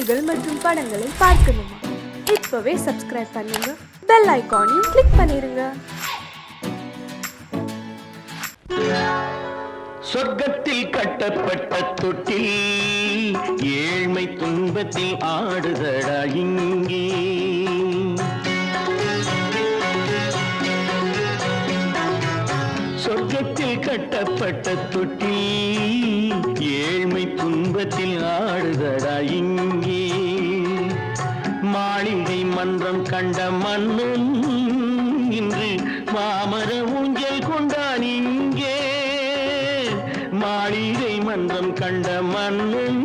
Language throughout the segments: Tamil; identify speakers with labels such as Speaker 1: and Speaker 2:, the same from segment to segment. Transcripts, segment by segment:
Speaker 1: செய்திகள் மற்றும் படங்களை பார்க்கணுமா? இப்பவே சப்ஸ்கிரைப் பண்ணுங்க, பெல் ஐகானையும் கிளிக் பண்ணிருங்க.
Speaker 2: சொர்க்கத்தில் கட்டப்பட்ட தொட்டில் ஏழ்மை துன்பத்தில் ஆடுதடா இங்கே. சொர்க்கத்தில் கட்டப்பட்ட தொட்டில் ஏழ்மை துன்பத்தில் ஆடுதடா இங்கே. மாளிகை மன்றம் கண்ட மன்னன் இன்று மாமர ஊஞ்சல் கொண்டான் இங்கே. மாளிகை மன்றம் கண்ட மன்னன்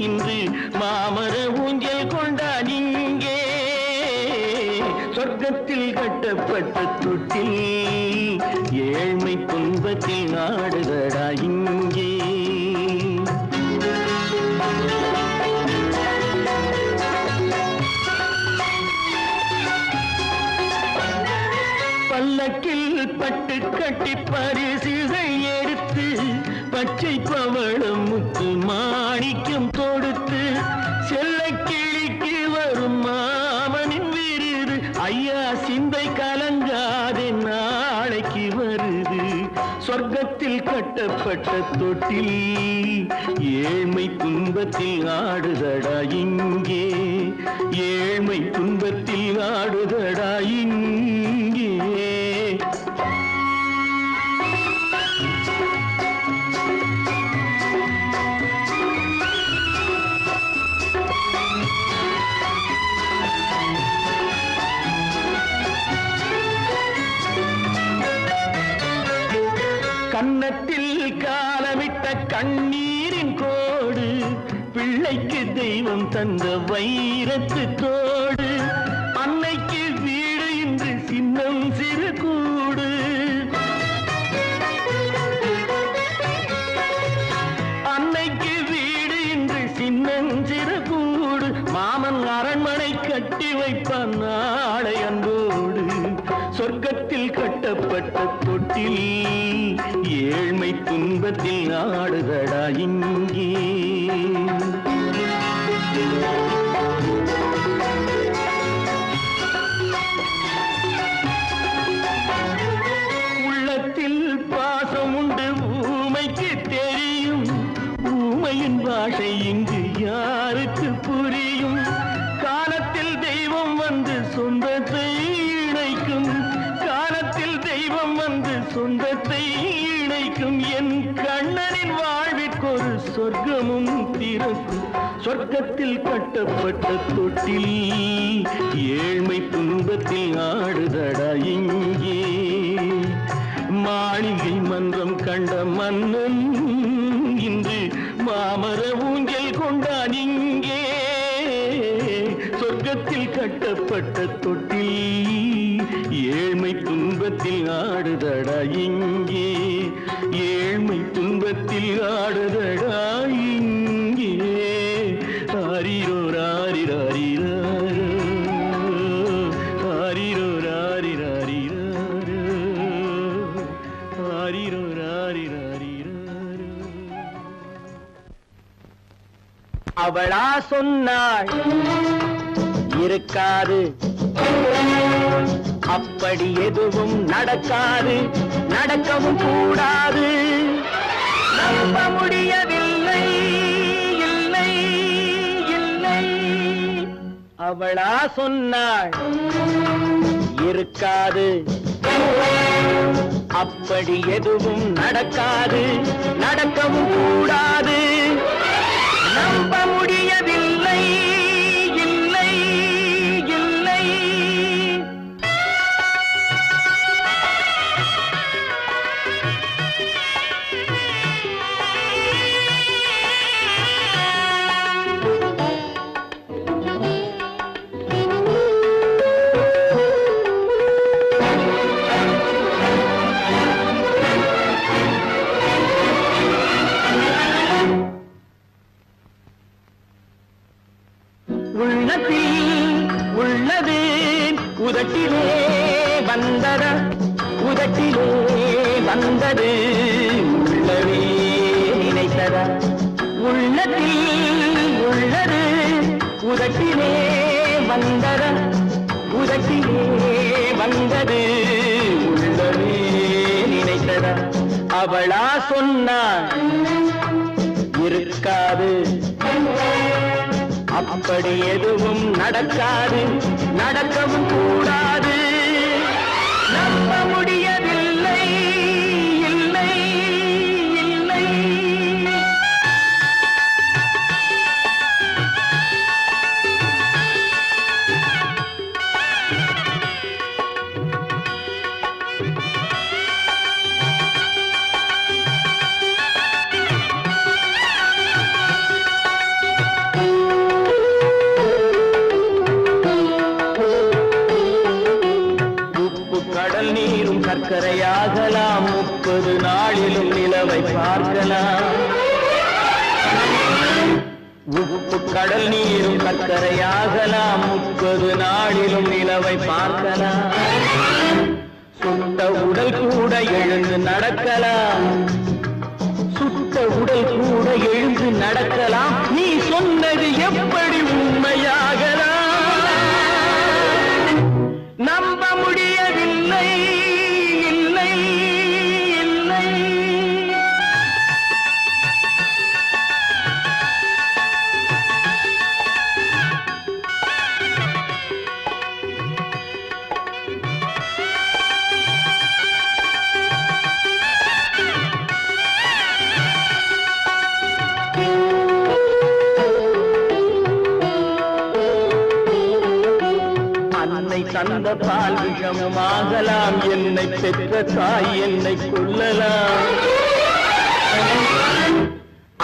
Speaker 2: இன்று மாமர ஊஞ்சல் கொண்டான் இங்கே. சொர்க்கத்தில் கட்டப்பட்ட தொட்டில் ஏழ்மை துன்பத்தில் ஆடுதடா இங்கே. பல்லக்கில் பட்டு கட்டி பரிசுகள் எடுத்து பச்சை பவளம் முத்து மாணிக்கம் தொடுத்து செல்ல கிளிக்கு வரும் மாமனின் விருது. ஐயா சிந்தை கலங்காதே நாளைக்கு வருது. சொர்க்கத்தில் கட்டப்பட்ட தொட்டில் ஏழ்மை துன்பத்தில் ஆடுதடா இங்கே. ஏழ்மை துன்பத்தில் ஆடுதடா இங்கே. கன்னத்தில் காலமிட்ட கண்ணீரின் கோடு, பிள்ளைக்கு தெய்வம் தந்த வைரத்து தோடு. அன்னைக்கு வீடு இன்று சின்னம் சிறு கூடு. அன்னைக்கு வீடு இன்று சின்னம் சிறு கூடு. மாமன் அரண்மனை கட்டி வைப்பான் நாளை அன்போடு. சொர்க்கத்தில் கட்டப்பட்ட தொட்டில் ஏழ்மை துன்பத்தில் ஆடுதடா இங்கே. உள்ளத்தில் பாசம் உண்டு ஊமைக்கு தெரியும். ஊமையின் பாஷை இங்கு யாருக்கு புரியும்? காலத்தில் தெய்வம் வந்து சொந்தத்தை இணைக்கும். காலத்தில் தெய்வம் வந்து சொந்தத்தை இணைக்கும். என் கண்ணனின் வாழ்விற்கொரு சொர்க்கமும் திறக்கும். சொர்க்கத்தில் கட்டப்பட்ட தொட்டில் ஏழ்மை துன்பத்தில் ஆடுதடா இங்கே. மாளிகை மன்றம் கண்ட மன்னன் இன்று மாமர ஊஞ்சல் கொண்டான் இங்கே. சொர்க்கத்தில் கட்டப்பட்ட தொட்டில் ஏழ்மை துன்பத்தில் ஆடுதடா இங்கே. ஏழ்மை துன்பத்தில் ஆடுதடா இங்கே. ஆரிரோ ராரிராரிராரோ, ஆரிரோ ராரிராரிராரோ, ஆரிரோ ராரிராரிராரோ. அவளா சொன்னாள் இருக்காது, அப்படி எதுவும் நடக்காது, நடக்கவும் கூடாது. நம்ப முடியவில்லை, இல்லை இல்லை. அவளா சொன்னாள் இருக்காது, அப்படி எதுவும் நடக்காது, நடக்கவும் கூடாது. நம்ப முடியவில்லை, இல்லை இல்லை. உள்ளது உதட்டிலே வந்ததா, உதட்டிலே வந்தது உள்ளவே நினைத்ததா. உள்ளத்தில் உள்ளது உதட்டிலே வந்ததா உதட்டிலே வந்தது உள்ளமே நினைத்ததா அவளா சொன்னாள் இருக்காது அப்படி எதுவும் நடக்காது நடக்கவும் கூடாது நம்ப முடியவில்லை இல்லை இல்லை கடல் நீரும் சர்க்கரையாகலாம் 30 நாளிலும் நிலவை பார்க்கலாம் உப்பு கடல் நீரும் சர்க்கரையாகலாம் 30 நாளிலும் நிலவை பார்க்கலாம் சுட்ட உடல் கூட எழுந்து நடக்கலாம் சுட்ட உடல் கூட எழுந்து நடக்கலாம் நீ சொன்னது எப்படி உண்மையாகலாம் நம்ப முடியவில்லை இல்லை இல்லை அன்னை தந்த பால் விஷமுமாகலாம் என்னை பெற்ற தாய் என்னை கொல்லலாம்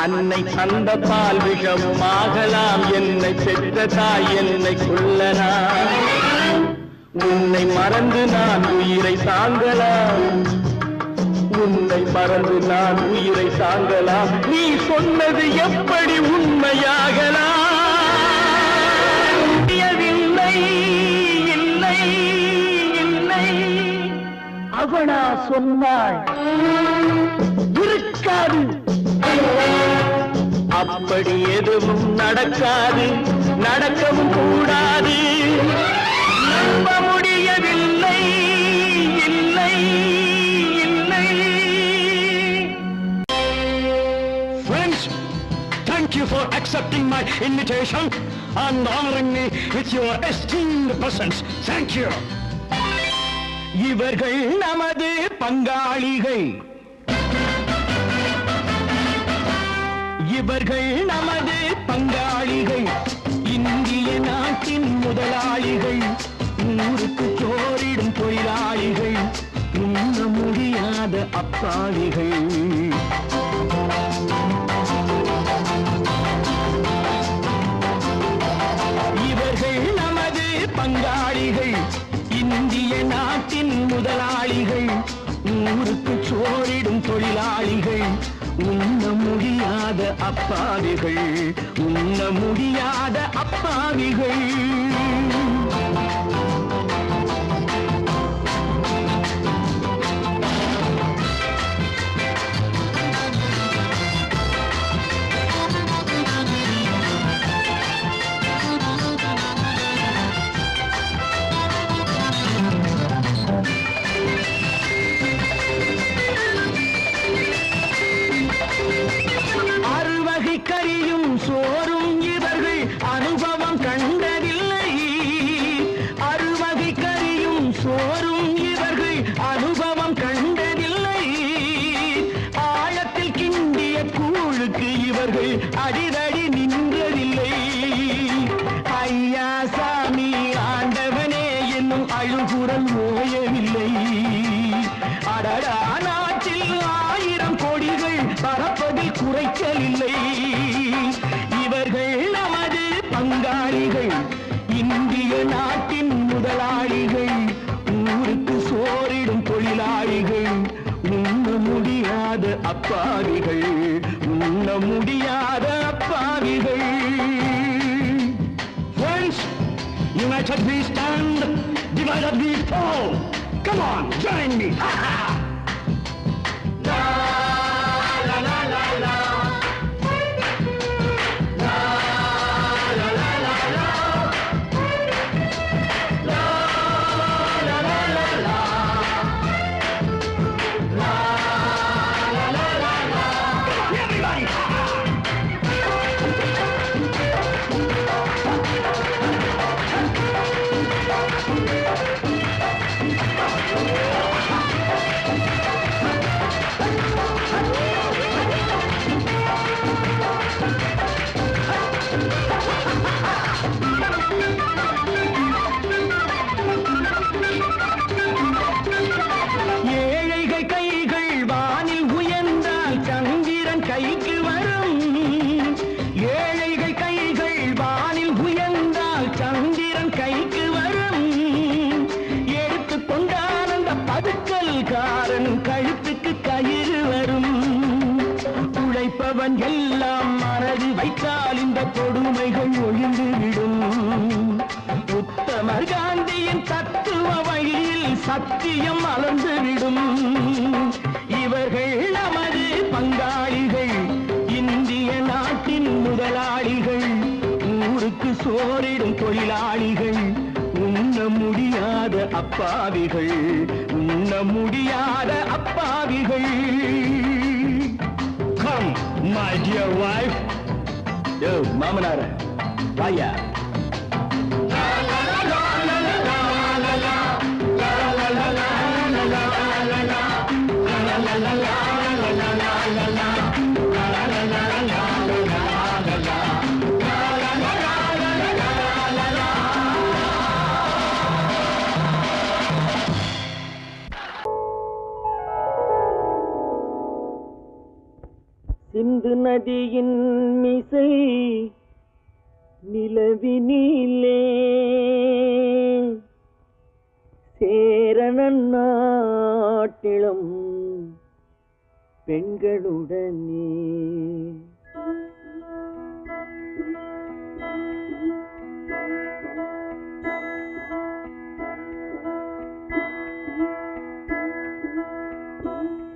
Speaker 2: அன்னை தந்த பால் விஷமுமாகலாம் என்னை பெற்ற தாய் என்னை கொல்லலாம் உன்னை மறந்து நான் உயிரை தாங்கலாம் உன்னை மறந்து நான் உயிரை தாங்கலாம் நீ சொன்னது எப்படி உண்மையாகலாம் இல்லை இல்லை அவனா சொன்னாள் இருக்காது அப்படி எதுவும் நடக்காது நடக்கவும் கூடாது நம்ப முடியவில்லை இல்லை இல்லை
Speaker 3: Friends, thank you for accepting my invitation and honoring me with your esteemed presence. Thank you.
Speaker 2: இவர்கள் நமது பங்காளிகள் இவர்கள் நமது பங்காளிகள் இந்திய நாட்டின் முதலாளிகள் ஊருக்கு சோறிடும் தொழிலாளிகள் உண்ண முடியாத அப்பாவிகள் இவர்கள் நமது பங்காளிகள் இந்திய நாட்டின் முதலாளிகள் ஊருக்கு சோறிடும் தொழிலாளிகள் உண்ண முடியாத அப்பாவிகள் உண்ண முடியாத அப்பாவிகள் கறியும் சோறும் இவர்கள் அனுபவம் கண்டதில்லை அறுவகை கறியும் சோறும் இவர்கள் அனுபவம் கண்டதில்லை ஆழத்தில் கிண்டிய கூழுக்கு இவர்கள் அடிதடி நின்றதில்லை ஐயா சாமி ஆண்டவனே என்னும் அழுகுரல் ஓயவில்லை அடடா நாட்டில் 1000 கோடிகள் பறப்பதில் குறைச்சல் இல்லை இவர்கள் நமது பங்காளிகள் இந்திய நாட்டின் முதலாளிகள் ஊருக்கு சோறிடும் தொழிலாளிகள் உண்ண முடியாத அப்பாவிகள் உண்ண முடியாத அப்பாவிகள்
Speaker 3: Friends, united we stand, divided we fall. Come on, join me.
Speaker 2: ஏழைகள் கைகள் வானில் உயர்ந்தால் சந்திரன் கைக்கு வரும். ஏழைகள் கைகள் வானில் உயர்ந்தால் சந்திரன் கைக்கு வரும். எடுத்துக்கொண்டான் அந்த பதுக்கல்காரன் கழுத்துக்கு கயிறு வரும். உழைப்பவன் எல்லாம் மனது வைத்தால் இந்த கொடுமைகள் ஒழிந்துவிடும். உத்தமர் காந்தியின் தத்துவ வழியில் சத்தியம் மலர்ந்துவிடும். இவர்கள் நமது பங்காளிகள், இந்திய நாட்டின் முதலாளிகள், ஊருக்கு சோறிடும் தொழிலாளிகள், உண்ண முடியாத அப்பாவிகள், உண்ண முடியாத அப்பாவிகள்.
Speaker 3: Come, my dear wife.
Speaker 2: Yo, மாமனார வாயா. சிந்து நதியின் மிசை நிலவினிலே சேரணன் நாட்டிலும் பெண்களுடனே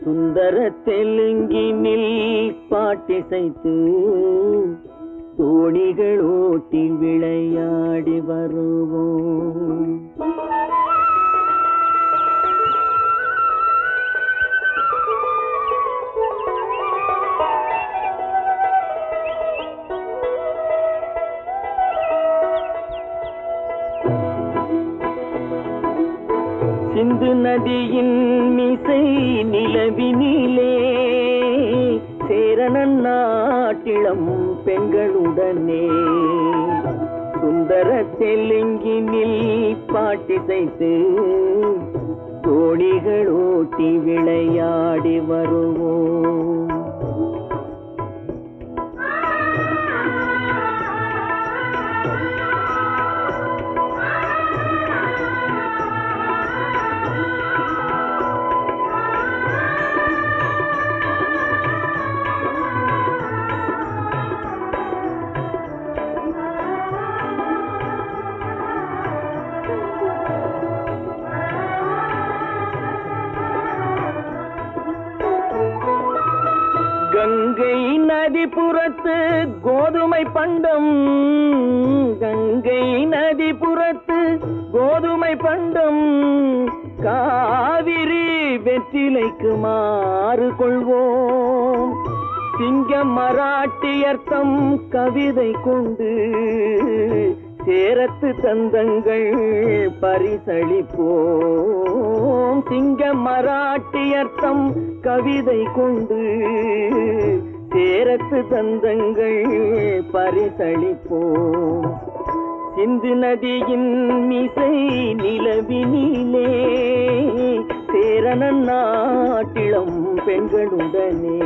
Speaker 2: சுந்தர தெலுங்கினில் பாட்டிசைத்து தோணிகள் ஓட்டி விளையாடி வருவோம். சிந்து நதியின் மிசை நிலவினிலே சேரணன் நாட்டிளம் பெண்களுடனே சுந்தர தெலுங்கினில் பாட்டிசைத்து தோணிகள் ஓட்டி விளையாடி வருவோம். கங்கை நதிபுறத்து கோதுமை பண்டம், கங்கை நதிபுறத்து கோதுமை பண்டம், காவிரி வெற்றிலைக்கு மாறு கொள்வோம். சிங்க மராட்டியர்த்தம் கவிதை கொண்டு சேரத்து தந்தங்கள் பரிசளிப்போம். சிங்க மராட்டியர்த்தம் கவிதை கொண்டு சேரத்து தந்தங்கள் பரிசளிப்போம். சிந்து நதியின் மிசை நிலவினிலே சேரணன் நாட்டிளம் பெண்களுடனே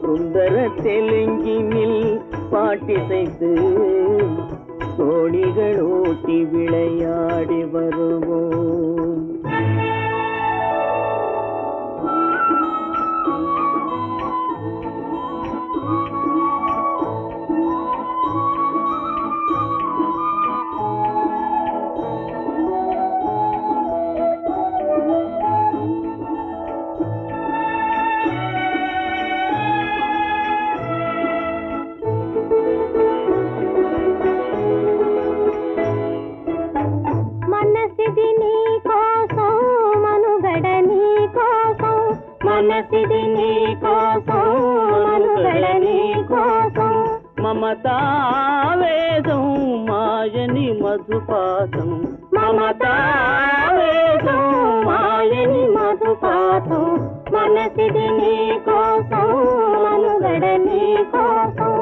Speaker 2: சுந்தர தெலுங்கினில் பாட்டிசைத்து தோணிகள் ஓட்டி விளையாடி வருவோம். మనసిది నీ కోసం మనుగడ నీ కోసం మమతావేదం మాయని మధుపాసం మమతావేదం మాయని మధుపాసం మనసిది నీ కోసం మనుగడ నీ కోసం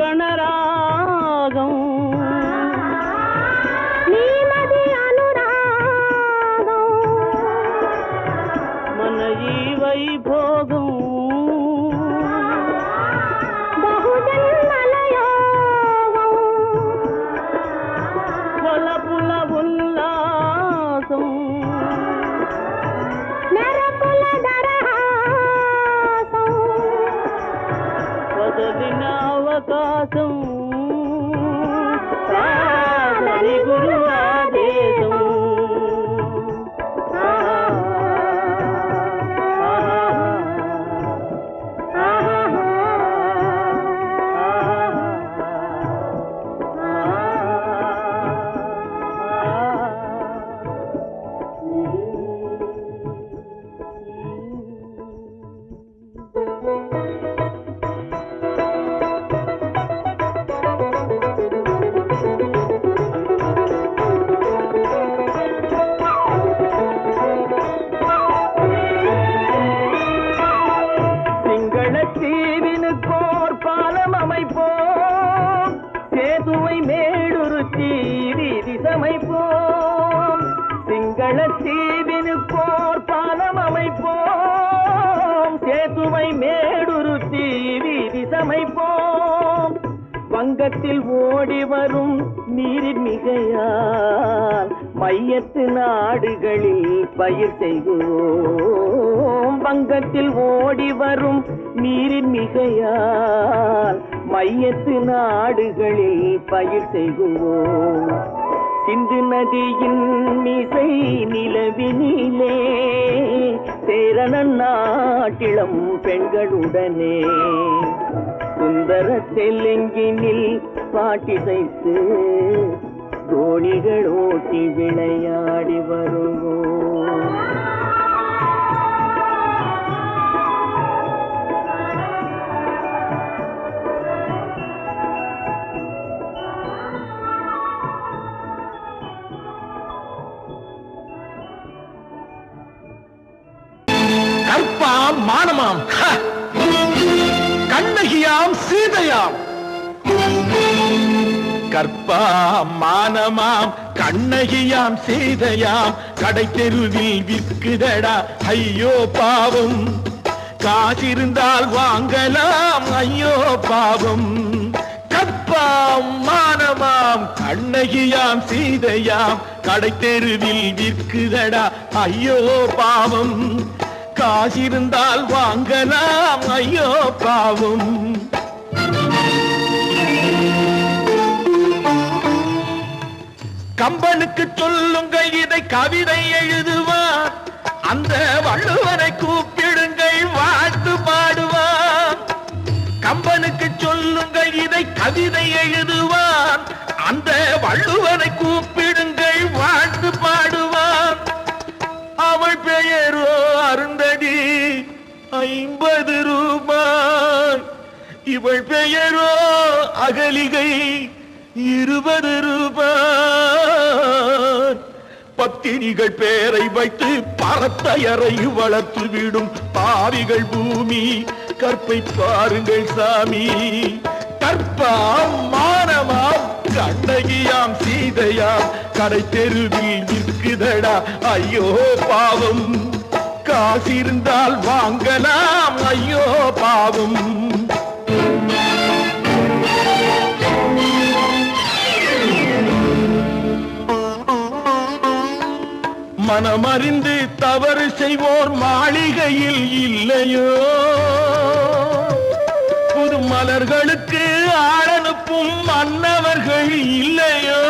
Speaker 2: கங்கணராகம்
Speaker 4: நீலதி அனுராகம்
Speaker 2: மனஜி வைபோகம்
Speaker 4: బహుజన్మలయోగం
Speaker 2: వలపుల ఉల్లాసం
Speaker 4: మెరపుల దరహాసం
Speaker 2: వదలిన అవకాశం సాధని గురు ఆదేశం தீவினுக்கோர் பாலம் அமைப்போம் சேதுவை மேடுருத்தி வீதி சமைப்போம் சிங்கள தீவினுக்கோர் பாலம் அமைப்போம் சேதுவை மேடுருத்தி வீதி சமைப்போம் வங்கத்தில் ஓடி வரும் நீரின் மிகையால் மையத்து நாடுகளில் பயிர் செய்கிறோம் வங்கத்தில் ஓடி வரும் நீரின் மிகையால் மையத்து நாடுகளில் பயிர் செய்கிறோம் சிந்து நதியின் மிசை நிலவினிலே சேரணன் நாட்டிளம் பெண்களுடனே சுந்தர தெலுங்கினில் பாட்டிசைத்து தோணிகள் ஓட்டி விளையாடி வருவோம் கற்பாம் மானமாம் கண்ணகியாம் சீதையாம் கற்பாம் மானமாம் கண்ணகியாம் சீதையாம் கடை தெருவில் விற்குதடா ஐயோ பாவம் காசிருந்தால் வாங்கலாம் ஐயோ பாவம் கற்பாம் மானமாம் கண்ணகியாம் சீதையாம் கடை தெருவில் விற்குதடா ஐயோ பாவம் காசிருந்தால் வாங்கலாம் ஐயோ பாவம் கம்பனுக்கு சொல்லுங்கள் இதை கவிதை எழுதுவார் அந்த வள்ளுவரை கூப்பிடுங்கள் வாழ்த்து பாடுவார் கம்பனுக்கு சொல்லுங்கள் இதை கவிதை எழுதுவார் அந்த வள்ளுவரை கூப்பிடுங்கள் வாழ்த்து பாடுவார் அவள் பெயரோ அருந்ததி 50 ரூபாய் இவள் பெயரோ அகலிகை 20 ரூபாய் பத்தினிகள் பேரை வைத்து பரத்தையறை வளர்த்து விடும் பாவிகள் பூமி கற்பை பாருங்கள் சாமி கற்பாம் மானமாம் கண்ணகியாம் சீதையாம் கடை தெருவில் விற்குதடா ஐயோ பாவம் காசிருந்தால் வாங்கலாம் ஐயோ பாவம் மனமறிந்து தவறு செய்வோர் மாளிகையில் இல்லையோ புது மலர்களுக்கு ஆளனுப்பும் மன்னவர்கள் இல்லையோ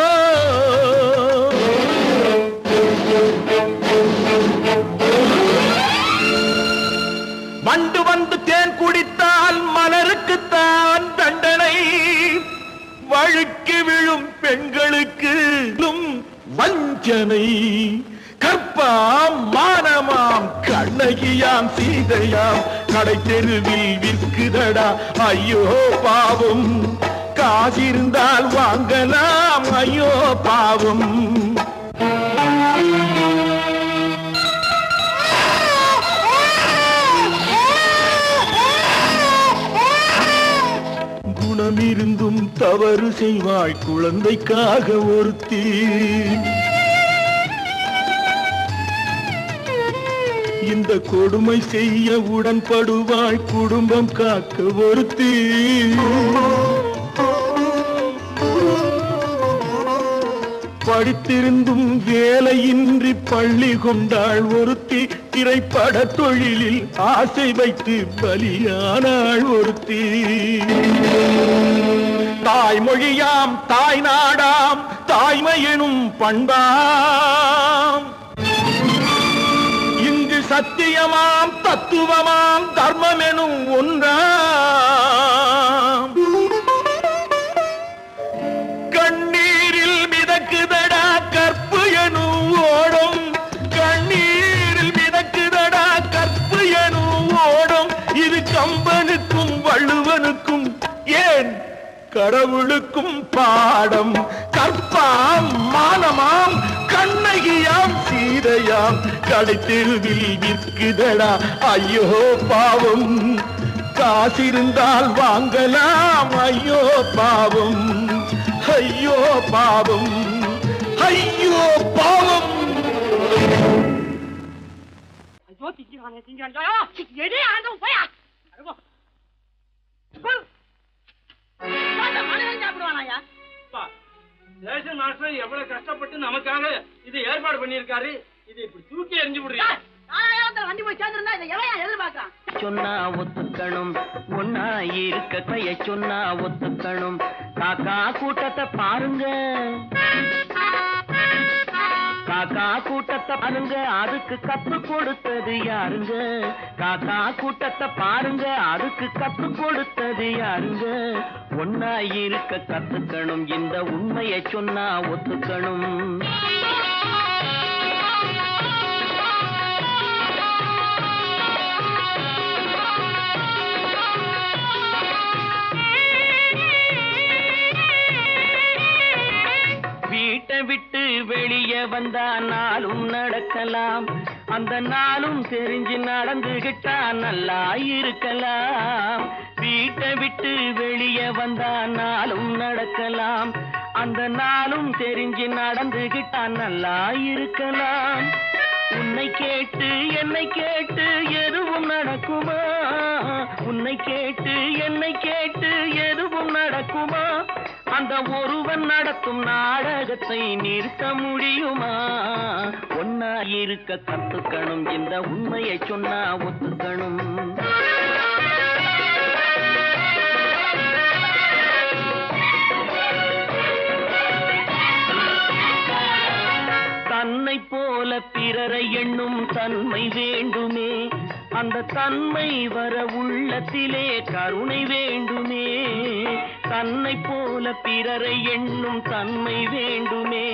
Speaker 2: வண்டு வந்து தேன் குடித்தால் மலருக்குத்தான் தண்டனை வழுக்கி விழும் பெண்களுக்கு வஞ்சனை கற்பாம் மானமாம் கண்ணகியாம் சீதையாம் கடை தெருவில் விற்குதடா ஐயோ பாவம் காசிருந்தால் வாங்கலாம் ஐயோ பாவம் குணமிருந்தும்
Speaker 5: தவறு செய்வாள் குழந்தைக்காக ஒருத்தி. இந்த கொடுமை செய்ய உடன்படுவாள் குடும்பம் காக்க ஒருத்தி. படித்திருந்தும் வேலையின்றி பள்ளி கொண்டாள் ஒருத்தி. திரைப்பட தொழிலில் ஆசை வைத்து பலியானாள் ஒருத்தி. தாய்மொழியாம் தாய் நாடாம் தாய்மை எனும் பண்பாம். இங்கு சத்தியமாம் தத்துவமாம் தர்மம் எனும் ஒன்றாம். கண்ணீரில் மிதக்குதடா கற்பு எனும் ஓடும். கண்ணீரில் மிதக்குதடா கற்பு எனும் ஓடும். இது கம்பனுக்கும் வள்ளுவனுக்கும் ஏன் கடவுளுக்கும் பாடம். கற்பாம் மானமாம் கண்ணகியாம் சீதையாம் கடைத்தெருவில் விற்குதடா ஐயோ பாவம். காசிருந்தால் வாங்கலாம் ஐயோ பாவம். ஐயோ பாவம் ஐயோ பாவம்.
Speaker 2: ஐயோ திங்கிறானே எடே ஆண்டவன் போயா சாப்பிடுவானாயா. ரேஷன் மாஸ்டர் எவ்வளவு கஷ்டப்பட்டு நமக்காக இது ஏற்பாடு பண்ணிருக்காரு. இது இப்படி தூக்கி எறிஞ்சு விடுறீங்க. வண்டி போய் சேர்ந்திருந்தா இதை எவன் எதிர்பார்க்கலாம்.
Speaker 6: சொன்னா ஒத்துக்கணும் ஒன்னா இருக்க கைய சொன்னா ஒத்துக்கணும். காக்கா கூட்டத்தை பாருங்க காக்கா கூட்டத்தை பாருங்க அதுக்கு கத்து கொடுத்தது யாருங்க. காக்கா கூட்டத்தை பாருங்க அதுக்கு கத்து கொடுத்தது யாருங்க. ஒன்னா இருக்க கத்துக்கணும் இந்த உண்மையை சொன்னா ஒத்துக்கணும். வீட்டை விட்டு வெளியே வந்தா நாளும் நடக்கலாம். அந்த நாளும் தெரிஞ்சு நடந்துகிட்டா நல்லா இருக்கலாம். வீட்டை விட்டு வெளியே வந்தா நாளும் நடக்கலாம். அந்த நாளும் தெரிஞ்சு நடந்துகிட்டா நல்லா இருக்கலாம். உன்னை கேட்டு என்னை கேட்டு எதுவும் நடக்குமா. உன்னை கேட்டு என்னை கேட்டு எதுவும் நடக்குமா. அந்த ஒருவன் நடத்தும் நாடகத்தை நிறுத்த முடியுமா. ஒன்னா இருக்க கத்துக்கணும் இந்த உண்மையை சொன்னா ஒத்துக்கணும். தன்னை போல பிறரை எண்ணும் தன்மை வேண்டுமே. அந்த தன்மை வர உள்ளத்திலே கருணை வேண்டுமே. தன்னை போல பிறரை எண்ணும் தன்மை வேண்டுமே.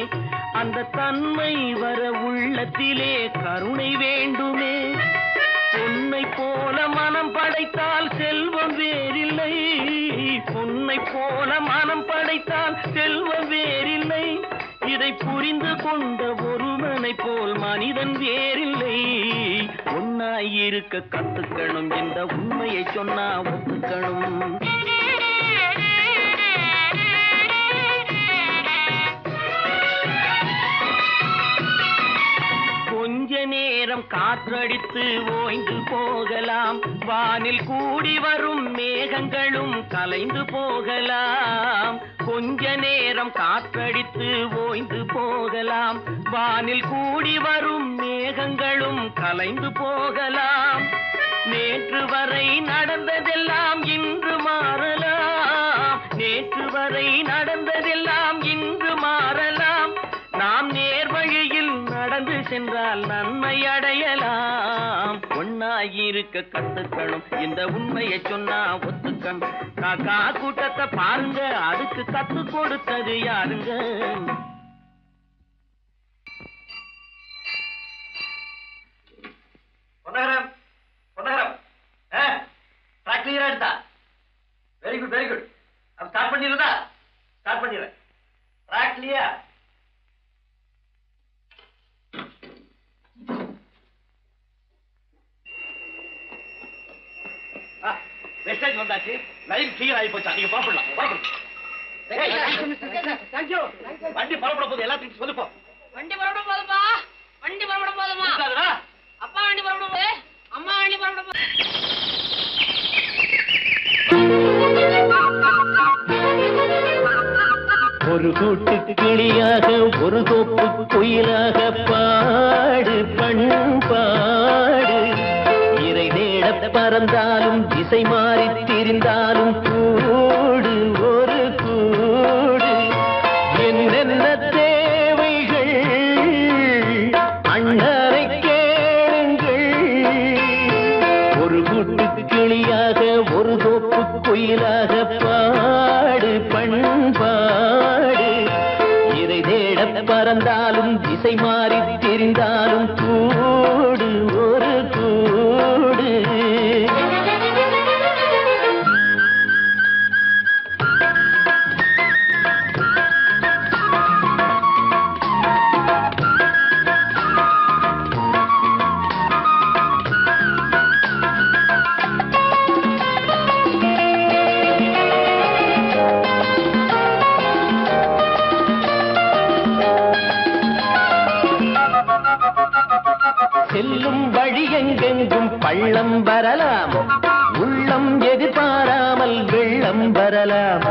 Speaker 6: அந்த தன்மை வர உள்ளத்திலே கருணை வேண்டுமே. பொன்னை போல மனம் படைத்தால் செல்வம் வேறில்லை. பொன்னை போல மனம் படைத்தால் செல்வம் வேறில்லை. இதை புரிந்து கொண்ட ஒருவனை போல் மனிதன் வேறில்லை. ஒன்னாயிருக்க கத்துக்கணும் இந்த உண்மையை சொன்னா ஒத்துக்கணும். கொஞ்ச நேரம் காற்றடித்து ஓய்ந்து போகலாம். வானில் கூடி வரும் மேகங்களும் கலைந்து போகலாம். கொஞ்ச நேரம் காற்றடித்து ஓய்ந்து போகலாம். வானில் கூடி வரும் மேகங்களும் கலைந்து போகலாம். நேற்று வரை நடந்ததெல்லாம் இன்று மாறலாம். நேற்று வரை நடந்ததெல்லாம் இன்று மாறலாம். நாம் நேர்வழியில் நடந்து சென்றால் நன்மை அடையலாம். ஒன்னாயிருக்க கத்துக்கணும் இந்த உண்மையை சொன்னா ஒத்துக்கணும். காக்கா கூட்டத்தை பாருங்க அதுக்கு கத்து கொடுத்தது யாருங்க.
Speaker 7: பொன்னகரம் பொன்னகரம் ட்ராக் கிளியரா எடுத்தா. Very good very good. அப்ப ஸ்டார்ட் பண்ணிடுறதா. ஸ்டார்ட் பண்ணிடுறேன். Track clear. வெஸ்டேஜ் வந்தாச்சு. லைன் கிளியர் ஆகி போச்சா. நீங்க பாப்பலாம். வண்டி புறப்பட போது எல்லாத்தையும் சொல்லுப்போம்.
Speaker 8: வண்டி புறப்பட போதுமா? வண்டி புறப்பட போதுமா? அப்பா வண்டி புறப்பட போது, அம்மா வண்டி புறப்பட போது.
Speaker 6: ஒரு கூட்டு கிளியாக ஒரு தோப்பு குயிலாக பாடு பண்பாடு. இறை தேட பறந்தாலும் திசை மாறி திரிந்தாலும் கூடு ஒரு கூடு. என்னென்ன தேவைகள் அண்ணரை கேளுங்கள். ஒரு கூட்டு கிளியாக ஒரு தோப்பு குயிலாக பாடு பண்பாடு. இறை தேட பறந்தாலும் திசை மாறி தெரிந்தாலும் கூடு ஒரு கூடு. செல்லும் வழி எங்கெங்கும் பள்ளம் வரலாம், உள்ளம் எதிர்பாராமல் வெள்ளம் வரலாம்.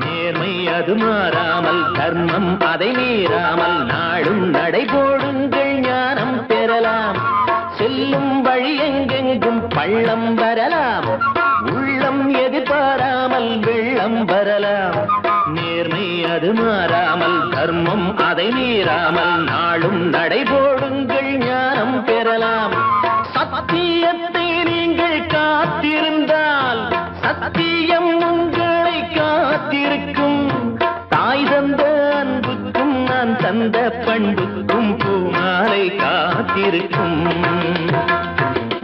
Speaker 6: நேர்மை அது மாறாமல் தர்மம் அதை மீறாமல் நாடும் நடைபோடுங்கள் ஞானம் பெறலாம். செல்லும் வழி எங்கெங்கும் பள்ளம் வரலாம், உள்ளம் எதிர்பாராமல் வெள்ளம் வரலாம். நேர்மை அது மாறாமல் தர்மம் அதை மீறாமல் நாளும் நடைபோடுங்கள் ஞானம் பெறலாம். சத்தியத்தை நீங்கள் காத்திருந்தால் சத்தியம் உங்களை காத்திருக்கும். தாய் தந்த அன்புக்கும் நான் தந்த பண்புக்கும் பூமாலை காத்திருக்கும்.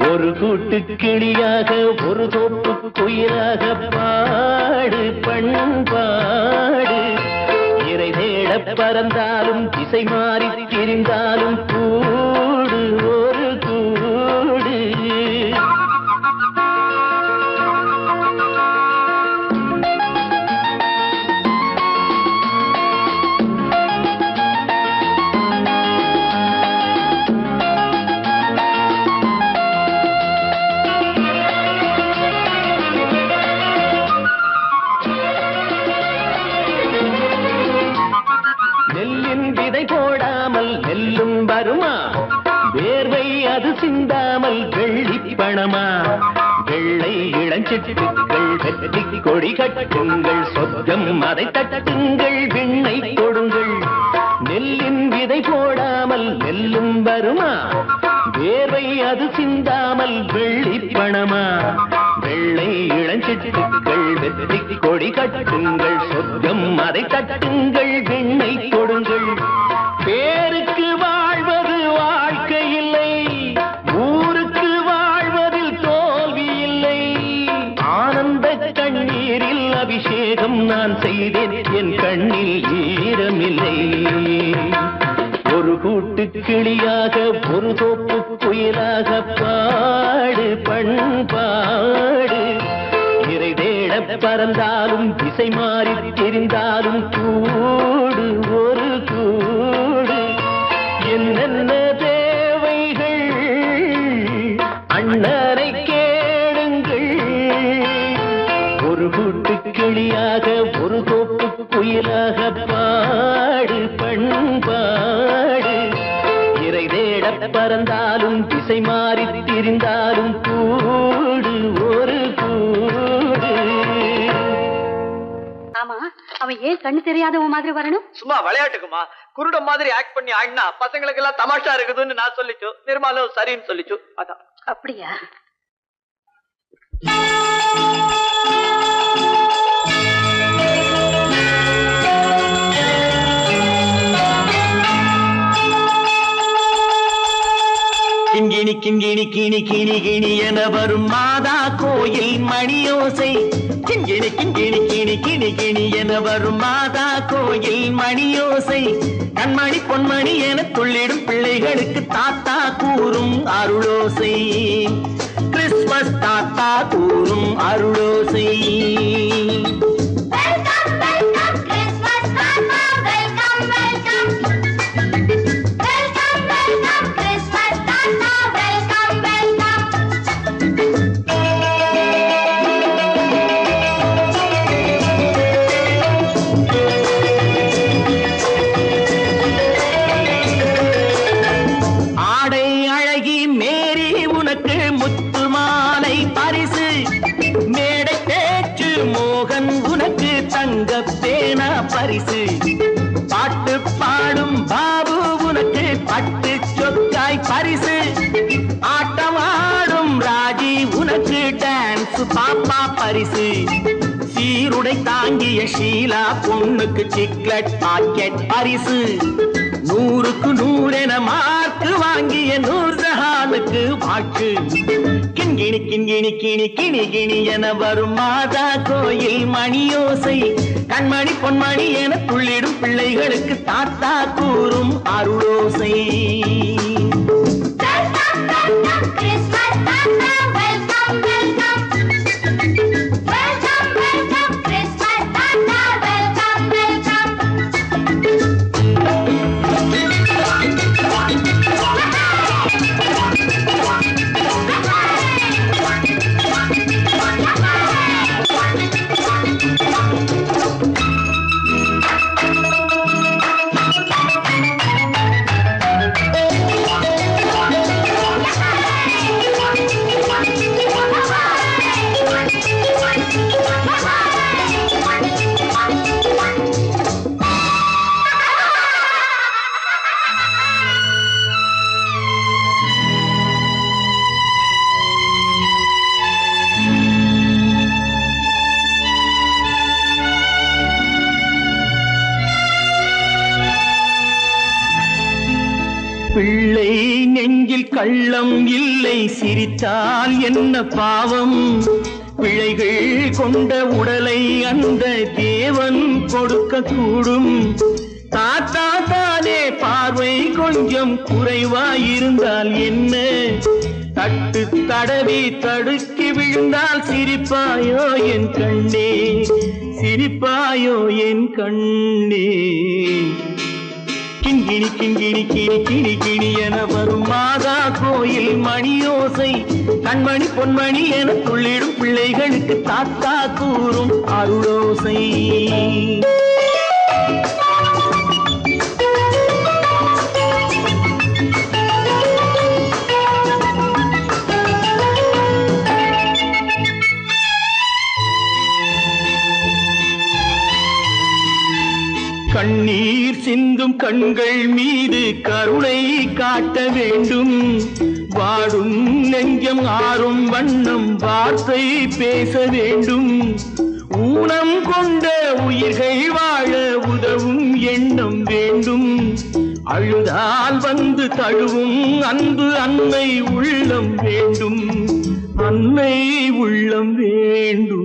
Speaker 6: ஒரு கூட்டு கிளியாக ஒரு தோப்பு குயிலாக பாடு பண்பாடு. இறை தேட பறந்தாலும் திசை மாறி திரிந்தாலும் கூடு ஒரு கூடு. போடாமல் நெல்லும் வருமா, வேர்வை அது சிந்தாமல் வெள்ளி பணமா. வெள்ளை இளஞ்சிட்டுகள் வெற்றி கொடி கட்டுங்கள், சொர்க்கம் அதை தட்டுங்கள், விண்ணை கொடுங்கள். நெல்லின் விதை போடாமல் நெல்லும் வருமா, வேர்வை அது சிந்தாமல் வெள்ளி பணமா. வெள்ளை இளஞ்சிட்டுகள் வெற்றி கொடி கட்டுங்கள், சொர்க்கம் அதை தட்டுங்கள், விண்ணை கொடுங்கள். பேருக்கு வாழ்வது வாழ்க்கை இல்லை, ஊருக்கு வாழ்வதில் தோல்வி இல்லை. ஆனந்த கண்ணீரில் அபிஷேகம் நான் செய்தேன், என் கண்ணில் ஈரமில்லை. ஒரு கூட்டு கிளியாக ஒரு தோப்பு குயிலாக பாடு பண்பாடு. இறை தேட பறந்தாலும் திசை மாறி தெரிந்தாலும் கூடு ஒரு கூடு. என்னென்ன தேவைகள் அண்ணரை கேளுங்கள். ஒரு கூட்டு கிளியாக ஒரு தோப்பு குயிலாக பாடு பண்பாடு. இறை தேட பறந்தாலும் திசை மாறி திரிந்தாலும் கூடு ஒரு கூடு.
Speaker 9: ஆமா, அவன் ஏன் கண்ணு தெரியாதவன் மாதிரி வரணும்?
Speaker 2: சும்மா விளையாட்டுக்குமா, குருட மாதிரி ஆக்ட் பண்ணி ஆடினா பசங்களுக்கு எல்லாம் தமாஷா இருக்குதுன்னு நான் சொல்லிச்சு, நிர்மலும் சரின்னு சொல்லிச்சு, அதான்.
Speaker 9: அப்படியா?
Speaker 6: கிண்கிணி கிண்கிணி கிணி கிணி கிணி என வரும் மாதா கோயில் மணியோசை. கிண்கிணி கிண்கிணி கிணி கிணி கிணி என வரும் மாதா கோயில் மணியோசை. கண்மணி பொன்மணி என துள்ளிடும் பிள்ளைகளுக்கு தாத்தா கூறும் அருளோசை. கிறிஸ்துமஸ் தாத்தா கூறும் அருளோசை.
Speaker 4: Welcome, welcome,
Speaker 6: பரிசு சீருடை தாங்கிய ஷீலா பொண்ணுக்கு சிக்லெட் பாக்கெட் பரிசு 100க்கு 100 என மார்க்கு வாங்கிய நூர்ஜஹானுக்கு வாக்கு கிண்கிணி கிண்கிணி கிணி கிணி கிணி என வரும் மாதா கோயில் மணியோசை கண்மணி பொன்மணி என துள்ளிடும் பிள்ளைகளுக்கு தாத்தா கூறும் அருளோசை. பிள்ளை நெஞ்சில் கள்ளம் இல்லை சிரித்தால் என்ன பாவம் பிழைகள் கொண்ட உடலை அந்த தேவன் கொடுக்க கூடும் தாத்தா தானே பார்வை கொஞ்சம் குறைவாயிருந்தால் என்ன தட்டு தடவி தடுக்கி விழுந்தால் சிரிப்பாயோ என் கண்ணே சிரிப்பாயோ என் கண்ணே கிண்கிணி கிண்கிணி கிணி கிணி கிணி என வரும் மாதா கோயில் மணியோசை கண்மணி பொன்மணி என துள்ளிடும் பிள்ளைகளுக்கு தாத்தா கூறும் அருளோசை. கண்ணீர் சிந்தும் கண்கள் மீது கருணை காட்ட வேண்டும் வாடும் நெஞ்சம் ஆறும் வண்ணம் வார்த்தை பேச வேண்டும் ஊனம் கொண்ட உயிர்கள் வாழ உதவும் எண்ணம் வேண்டும் அழுதால் வந்து தழுவும் அன்பு அன்னை உள்ளம் வேண்டும் அன்னை உள்ளம் வேண்டும்.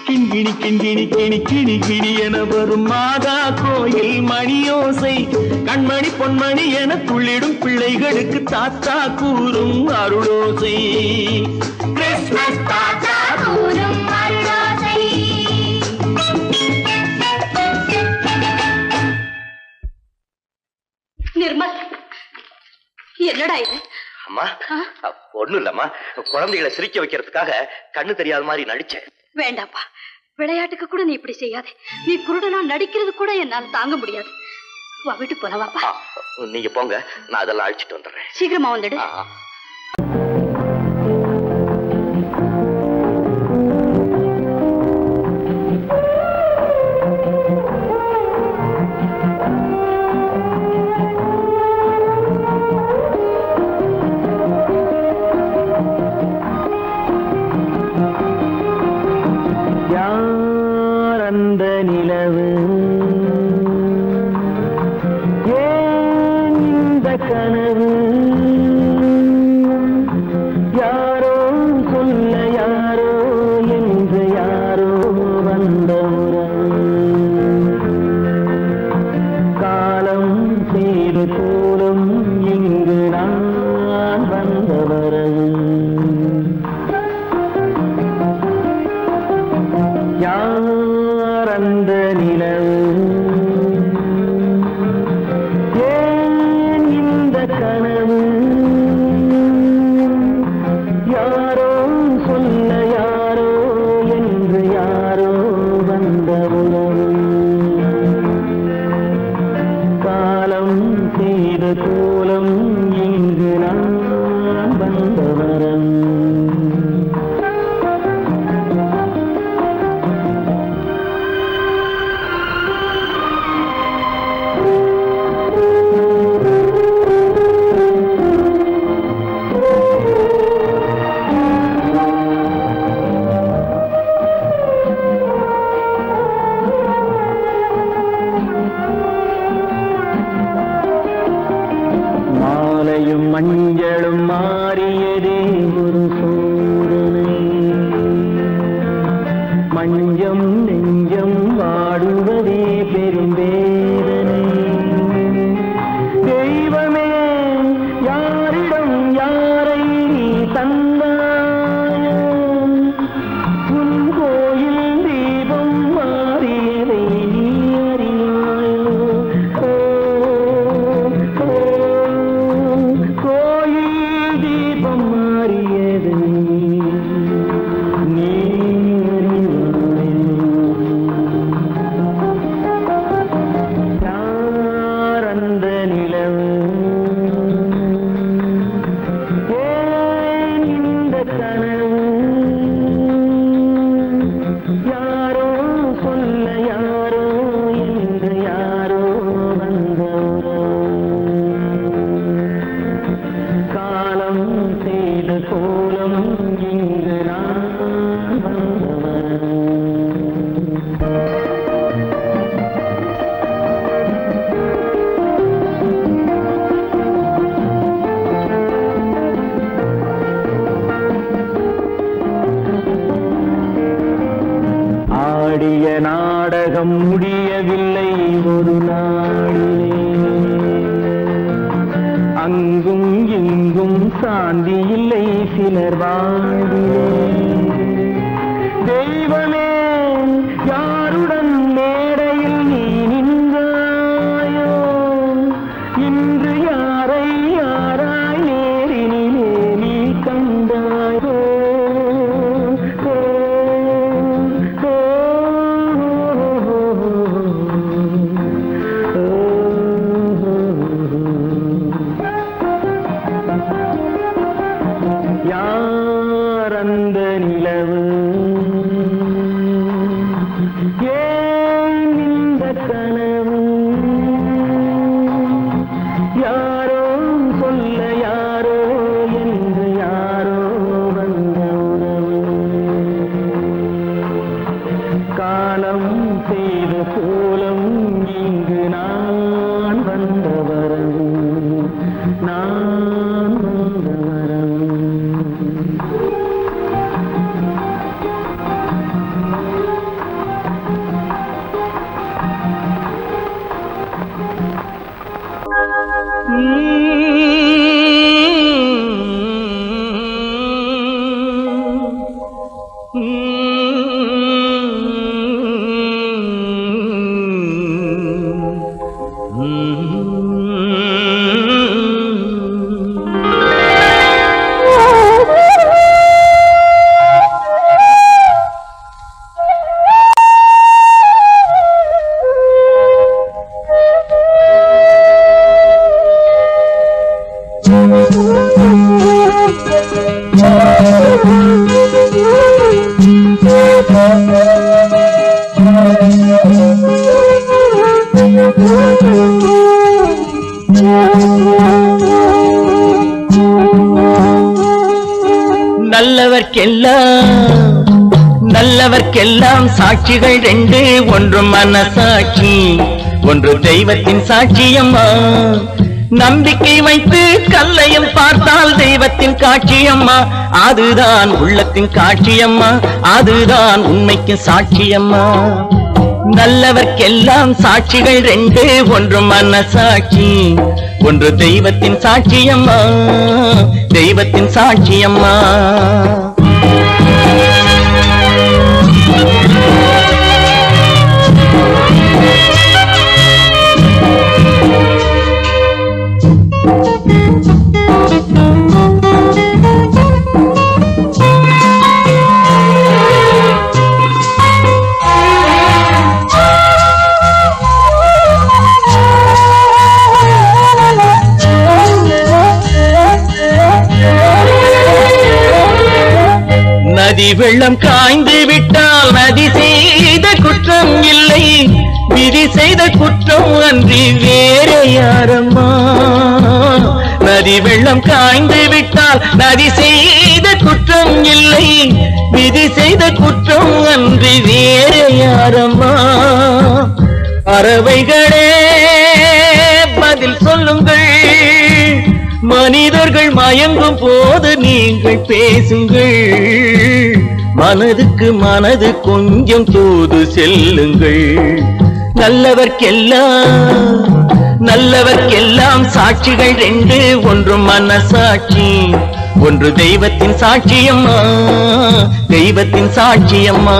Speaker 6: கிண்கிணி கிண்கிணி கிணி கிணி கிணி என வரும் மாதா கோயில் மணியோசை கண்மணி பொன்மணி என துள்ளிடும் பிள்ளைகளுக்கு தாத்தா கூறும் அருளோசை. கிறிஸ்மஸ் தாத்தா கூறும் அருளோசை.
Speaker 9: நிர்மல், என்னடா இது?
Speaker 7: அம்மா ஒண்ணும் இல்லம்மா, குழந்தைகளை சிரிக்க வைக்கிறதுக்காக கண்ணு தெரியாத மாதிரி நடிச்சேன்.
Speaker 9: வேண்டாப்பா, விளையாட்டுக்கு கூட நீ இப்படி செய்யாதே. நீ குருடனா நடிக்கிறது கூட என்னால தாங்க முடியாது. வா, வீட்டுக்கு போலவாப்பா.
Speaker 7: நீங்க போங்க, நான் அதெல்லாம் அழிச்சிட்டு வந்துடுறேன்.
Speaker 9: சீக்கிரமா வந்துடு.
Speaker 6: வெள்ளையும் மஞ்சளும் மாறியதே ஒரு சோதனை. மஞ்சம் நெஞ்சம் வாடுவதே பெரும் வேதனை. தெய்வமே யாரிடம் யாரை நீ தந்தாயோ, உன் கோயில் தீபம் மாறியதை நீ அறியாயோ. கோயில் தீபம் மாறியதை நீ யாரந்த நிலவு, ஏன் இந்த கனவு, யாரோ சொல்ல யாரோ என்று யாரோ வந்த காலம் செய்த கோலம் இங்கு நான் வந்தவன். ஆடிய நாடகம் முடியவில்லை ஒரு நாளிலே, அங்கும் இங்கும் சாந்தி இல்லை சிலர் வாழ்விலே. தெய்வமே யாருடன் மேடையில் நீ நின்றாயோ, இன்று யாரை யாராய் நேரினிலே நீ கண்டாயோ. யாரந்த நிலவு, ஏன் இந்த கனவு, யாரோ சொல்ல யாரோ என்று யாரோ வந்த உறவு. காலம் செய்த கோலம் இங்கு நான் வந்த வரவு, நான் வந்த வரவு. நல்லவர்க்கெல்லாம் சாட்சிகள் ரெண்டு, ஒன்று மனசாட்சி, ஒன்று தெய்வத்தின் சாட்சியம்மா. நம்பிக்கை வைத்து கல்லையும் பார்த்தால் தெய்வத்தின் காட்சியம்மா. அதுதான் உள்ளத்தின் காட்சியம்மா, அதுதான் உண்மைக்கு சாட்சியம்மா. நல்லவர்க்கெல்லாம் சாட்சிகள் ரெண்டு, ஒன்று மனசாட்சி, ஒன்று தெய்வத்தின் சாட்சியம்மா, தெய்வத்தின் சாட்சியம்மா. நதி வெள்ளம் காய்ந்து விட்டால் நதி செய்த குற்றம் இல்லை, விதி செய்த குற்றம் அன்றி வேறு யாரம்மா. நதி வெள்ளம் காய்ந்து விட்டால் நதி செய்த குற்றம் இல்லை, விதி செய்த குற்றம் அன்றி வேறு யாரம்மா. பறவைகளே பதில் சொல்லுங்கள், மனிதர்கள் மயங்கும் போது நீங்கள் பேசுங்கள், மனதுக்கு மனது கொஞ்சம் தூது செல்லுங்கள். நல்லவர்க்கெல்லாம் சாட்சிகள் ரெண்டு, ஒன்று மனசாட்சி, ஒன்று தெய்வத்தின் சாட்சியம்மா, தெய்வத்தின் சாட்சியம்மா.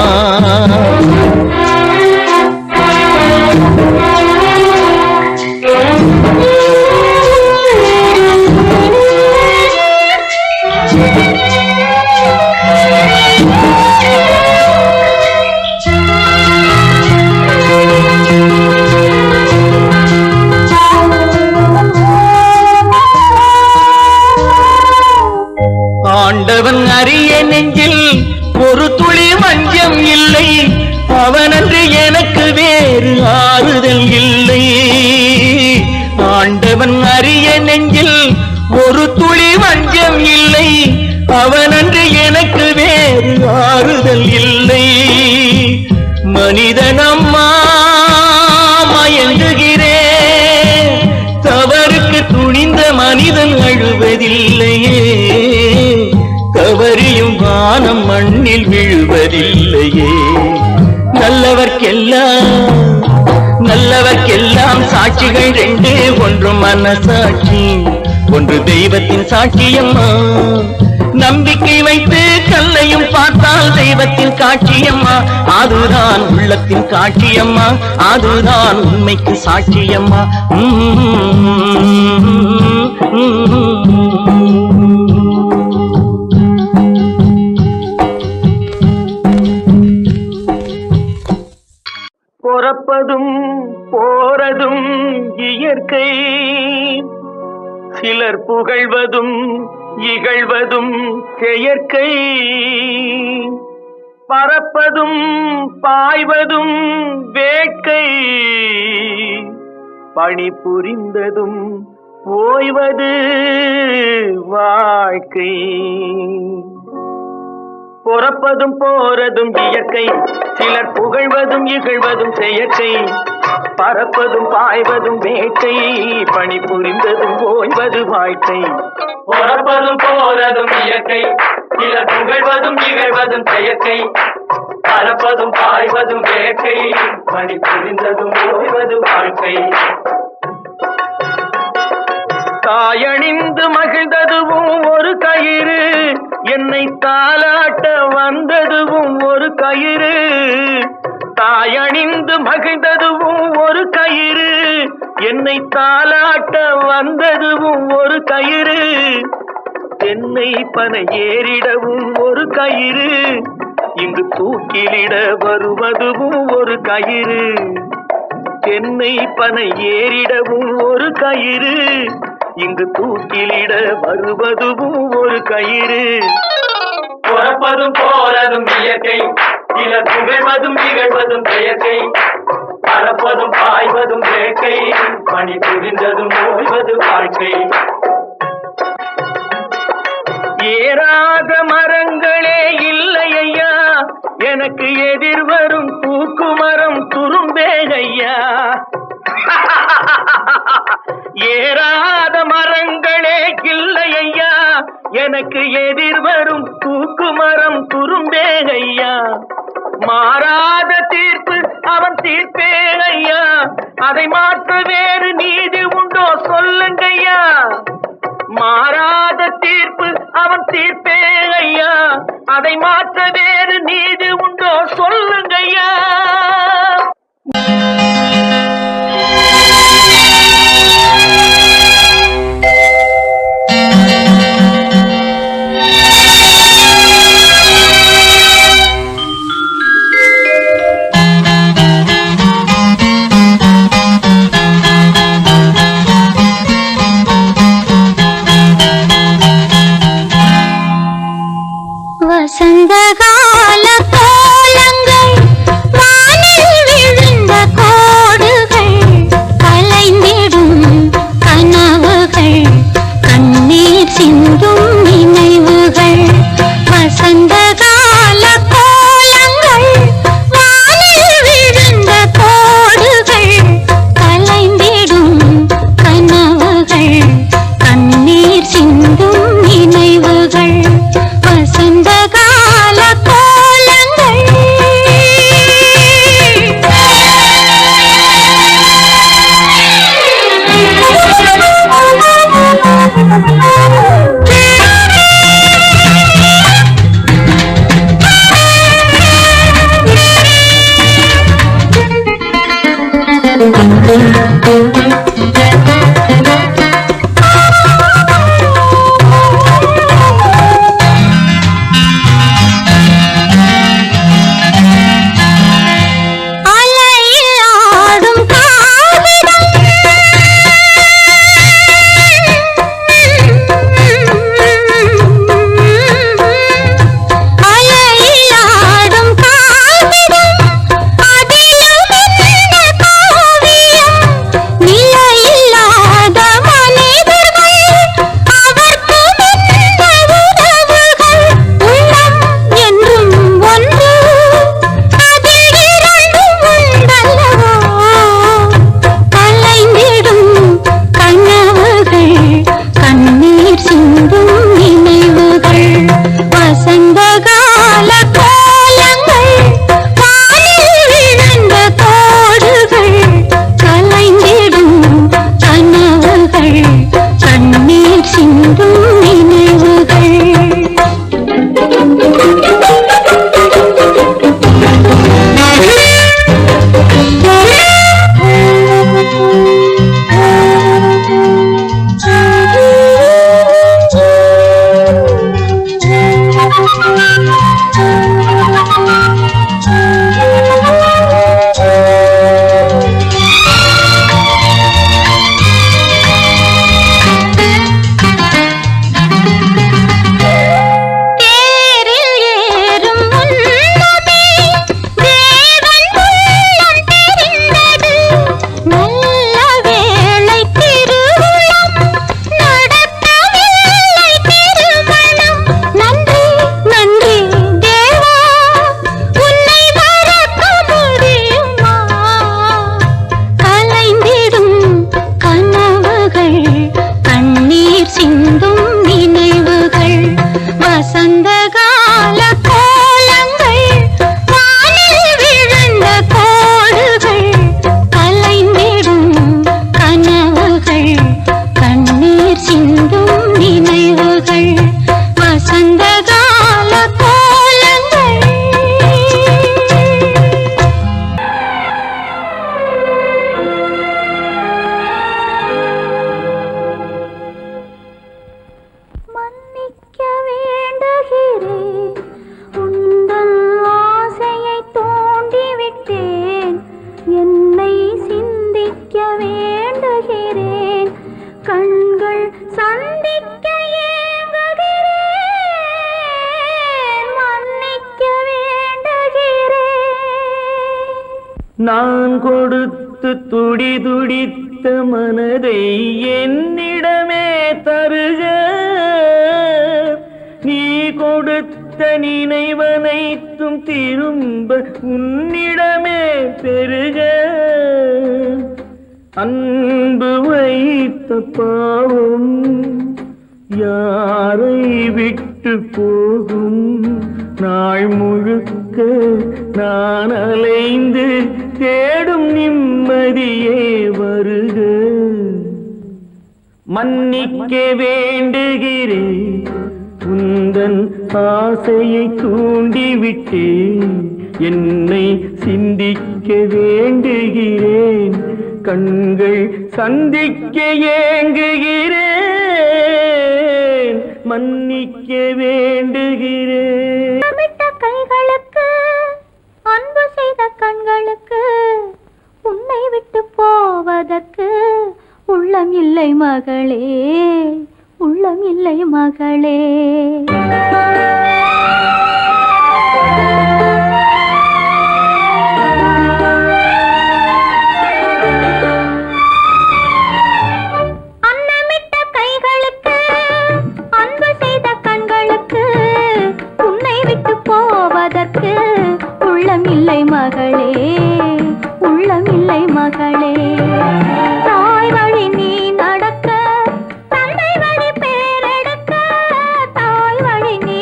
Speaker 6: ஆண்டவன் அறிய நெஞ்சில் ஒரு துளி வஞ்சம் இல்லை, அவனன்று எனக்கு வேறு ஆறுதல் இல்லை. ஆண்டவன் அறிய நெஞ்சில் ஒரு துளி வஞ்சம் இல்லை, அவனன்று எனக்கு வேறு ஆறுதல் இல்லை. மனிதனம்மா மயங்குகிறேன், தவறுக்கு துணிந்த மனிதன் அழுவதில்லையே, தவறியும் வானம் மண்ணில் விழுவதில்லையே. நல்லவர்க்கெல்லாம் சாட்சிகள் ரெண்டு, ஒன்று மனசாட்சி, ஒன்று தெய்வத்தின் சாட்சியம்மா. நம்பிக்கை வைத்து கல்லையும் பார்த்தால் தெய்வத்தின் காட்சியம்மா, அதுதான் உள்ளத்தின் காட்சியம்மா, அதுதான் உண்மைக்கு சாட்சியம்மா. பொறப்பதும் போறதும் இயற்கை, சிலர் புகழ்வதும் இகழ்வதும் செயற்கை. பறப்பதும் பாய்வதும் வேட்கை, பணி புரிந்ததும் ஓய்வது வாழ்க்கை. பொறப்பதும் போறதும் இயற்கை, சிலர் புகழ்வதும் இகழ்வதும் செயற்கை. பறப்பதும் பாய்வதும் வேட்டை, பணி புரிந்ததும் ஓய்வது வாழ்க்கை. பொறப்பதும் போறதும் இயற்கை, சிலர் புகழ்வதும் இகழ்வதும் செயற்கை. பறப்பதும் பாய்வதும் வேட்டை, பணி புரிந்ததும் ஓய்வது வாழ்க்கை. தாயணிந்து மகிழ்ந்ததுவும் ஒரு கயிறு, என்னை தாலாட்ட வந்ததுவும் ஒரு கயிறு. தாயணிந்து மகிழ்ந்ததுவும் ஒரு கயிறு, என்னை தாலாட்ட வந்ததுவும் ஒரு கயிறு. தென்னை பனை ஏறிடவும் ஒரு கயிறு, இங்கு தூக்கிலிட வருவதுவும் ஒரு கயிறு. தென்னை பனை ஏறிடவும் ஒரு கயிறு, இங்கு தூக்கிலிட வருவதுவும் ஒரு கயிறு. பொறப்பதும் போறதும் இயற்கை, சிலர் புகழ்வதும் இகழ்வதும் செயற்கை. பறப்பதும் பாய்வதும் வேட்கை, பணி புரிந்ததும் ஓய்வது வாழ்க்கை. ஏறாத மரங்களே இல்லை ஐயா, எனக்கு எதிர்வரும் தூக்குமரம் துரும்பே ஐயா. ஏறாத மரங்களே இல்லை ஐயா, எனக்கு எதிர்வரும் தூக்குமரம் துரும்பே ஐயா. மாறாத தீர்ப்பு அவன் தீர்ப்பே ஐயா, அதை மாற்ற வேறு நீதி உண்டோ சொல்லுங்கய்யா. மாறாத தீர்ப்பு அவன் தீர்ப்பே ஐயா, அதை மாற்ற வேறு நீதி உண்டோ சொல்லுங்கய்யா.
Speaker 4: வசந்த
Speaker 6: நான் கொடுத்து துடி துடித்த மனதை என்னிடமே தருக, நீ கொடுத்த நினைவனைத்தும் திரும்ப உன்னிடமே பெருக. அன்பு வைத்த பாவம் யாரை விட்டு போகும், நாள் முழுக்க நான் அலைந்து தேடும் நிம்மதியே வருக. மன்னிக்க வேண்டுகிறேன், உந்தன் ஆசையை தூண்டிவிட்டேன், என்னை சிந்திக்க வேண்டுகிறேன், கண்கள் சந்திக்க ஏங்குகிறேன், மன்னிக்க வேண்டுகிறேன்.
Speaker 4: கைகளுக்கு அன்பு செய்த கண்களுக்கு உன்னை விட்டு போவதற்கு உள்ளம் இல்லை மகளே, உள்ளம் இல்லை மகளே. அன்னமிட்ட கைகளுக்கு அன்பு செய்த கண்களுக்கு உன்னை விட்டு போவதற்கு உள்ளம் இல்லை மகளே, உள்ளம் இல்லை மகளே. தாய் வழி நீ நடக்க, தந்தை வழி பேரெடுக்க, தாய் வழி நீ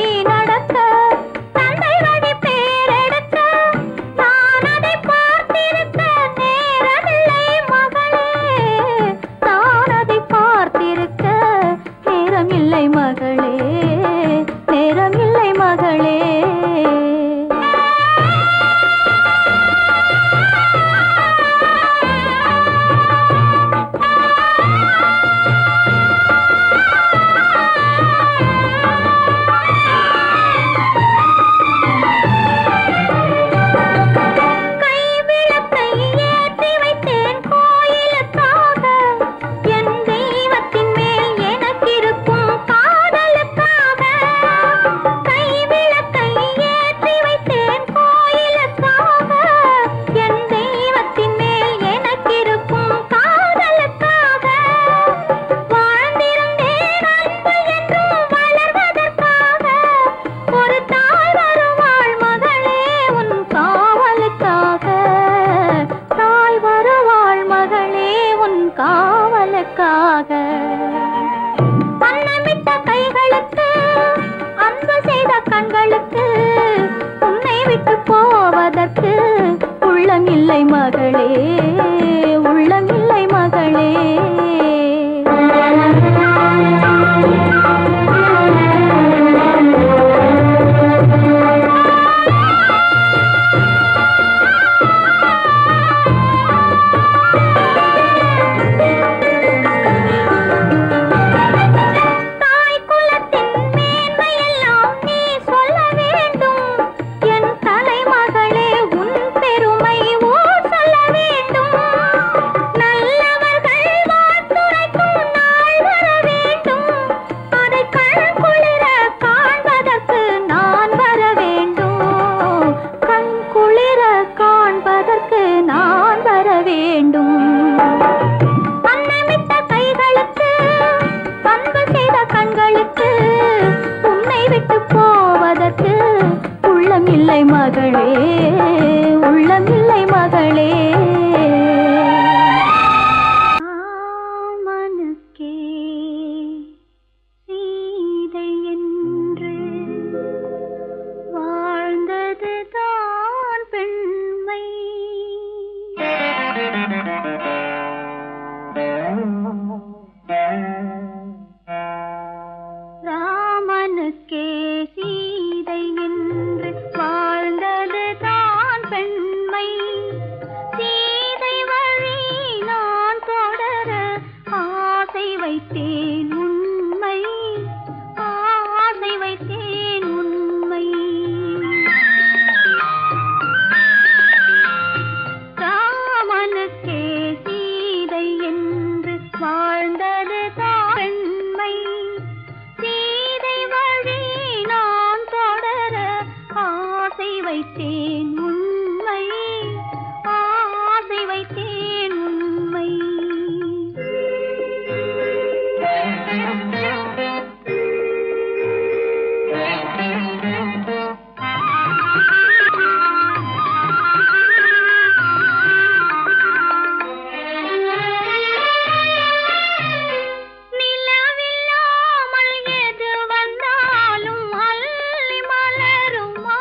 Speaker 4: நேரமில்லை மகளே, நேரமில்லை மகளே. அன்னமிட்ட கைகளுக்கு, அன்பு செய்த கண்களுக்கு, உன்னை விட்டு போவதற்கு உள்ளமில்லை மகளே, உள்ளமில்லை மகளே. உள்ளமில்லை மகளே, உள்ளமில்லை மகளே. ராமனுக்கே சீதை என்று வாழ்ந்ததுதான் பெண்மை. ராமனுக்கே சீதை என்று வாழ்ந்ததுதான் பெண்மை. சீதை வழி நான் தொடர ஆசை வைத்தேன் உண்மை, ஆசை வைத்தேன் உண்மை. ராமனுக்கே சீதை என்று வாழ்ந்ததுதான் பெண்மை. சீதை வழி நான் தொடர ஆசை வைத்தேன் உண்மை, ஆசை வைத்தேன் உண்மை. நிலவில்லாமல் எது வந்தாலும் அள்ளி மலருமா?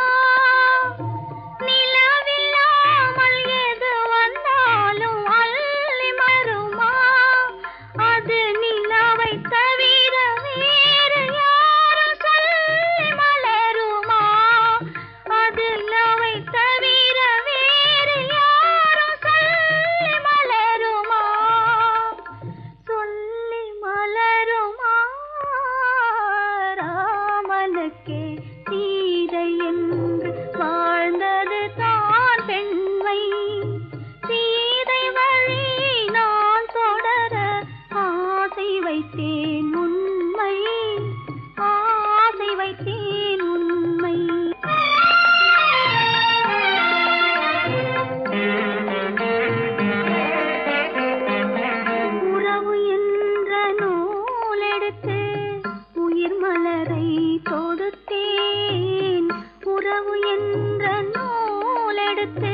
Speaker 4: நிலவில்லாமல் எது வந்தாலும் அள்ளி மலருமா? அது நிலவை தவிர வேறு யாரும் சொல்லி மலருமா? அது நிலவை தவிர வேறு யாரும் சொல்லி மலருமா? சொல்லி மலருமா? ராமனுக்கே சீதை என்று வாழ்ந்தது தான் பெண்மை. சீதை வழி நான் தொடர ஆசை வைத்தேன் உண்மை, ஆசை வைத்தேன் உண்மை. உறவு என்ற நூலெடுத்து உயிர் மலரை தொடுத்தேன். உறவு என்ற நூலெடுத்து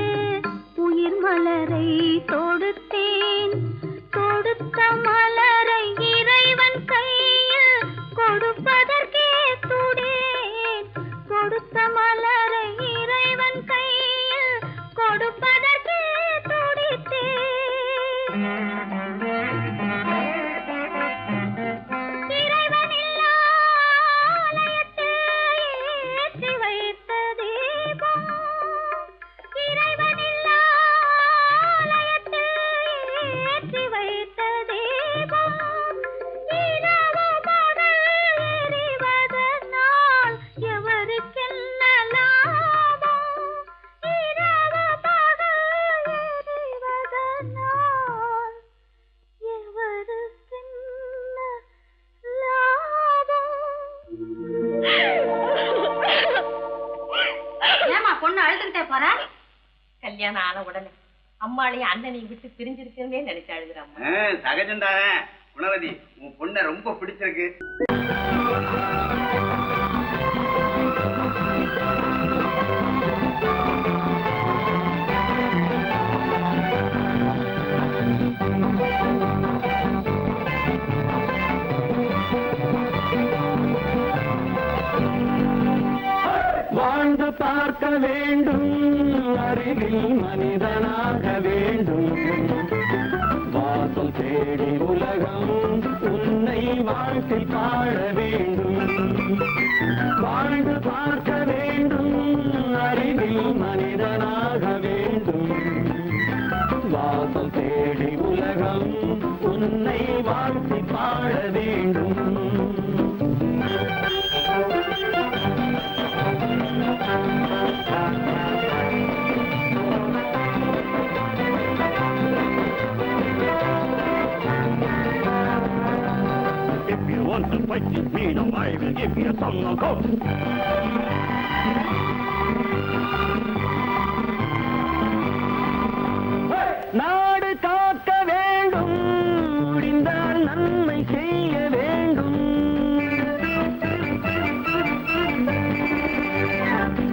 Speaker 4: உயிர் மலரை தொடுத்தேன். தொடுத்த மலரை இறைவன் கையில் கொடுப்பதற்கே துடேன். கொடுத்த மலரை இறைவன் கையில் கொடுப்பதற்கே துடித்தேன். இறைவன் இல்லா
Speaker 8: போற? கல்யாணம் ஆன உடனே அம்மாளையும் அண்ணனையும் விட்டு பிரிஞ்சிருக்கே நினைச்சு அழுகுறாம்மா.
Speaker 7: சகஜம்தானே. குணவதி, உன் பொண்ணை ரொம்ப பிடிச்சிருக்கு.
Speaker 3: வாழ்ந்து பார்க்க வேண்டும், அறிவில் மனிதனாக வேண்டும், வாசல் தேடி உலகம் உன்னை வாழ்த்தி பாட வேண்டும். வாழ்ந்து பார்க்க வேண்டும், அறிவில் மனிதனாக வேண்டும், வாசல் தேடி உலகம் உன்னை வாழ்த்தி பாட வேண்டும். If you want to fight with me, now I will give you a song of hope. நாடு காக்க வேண்டும், முடிந்தால் நன்மை செய்ய வேண்டும்.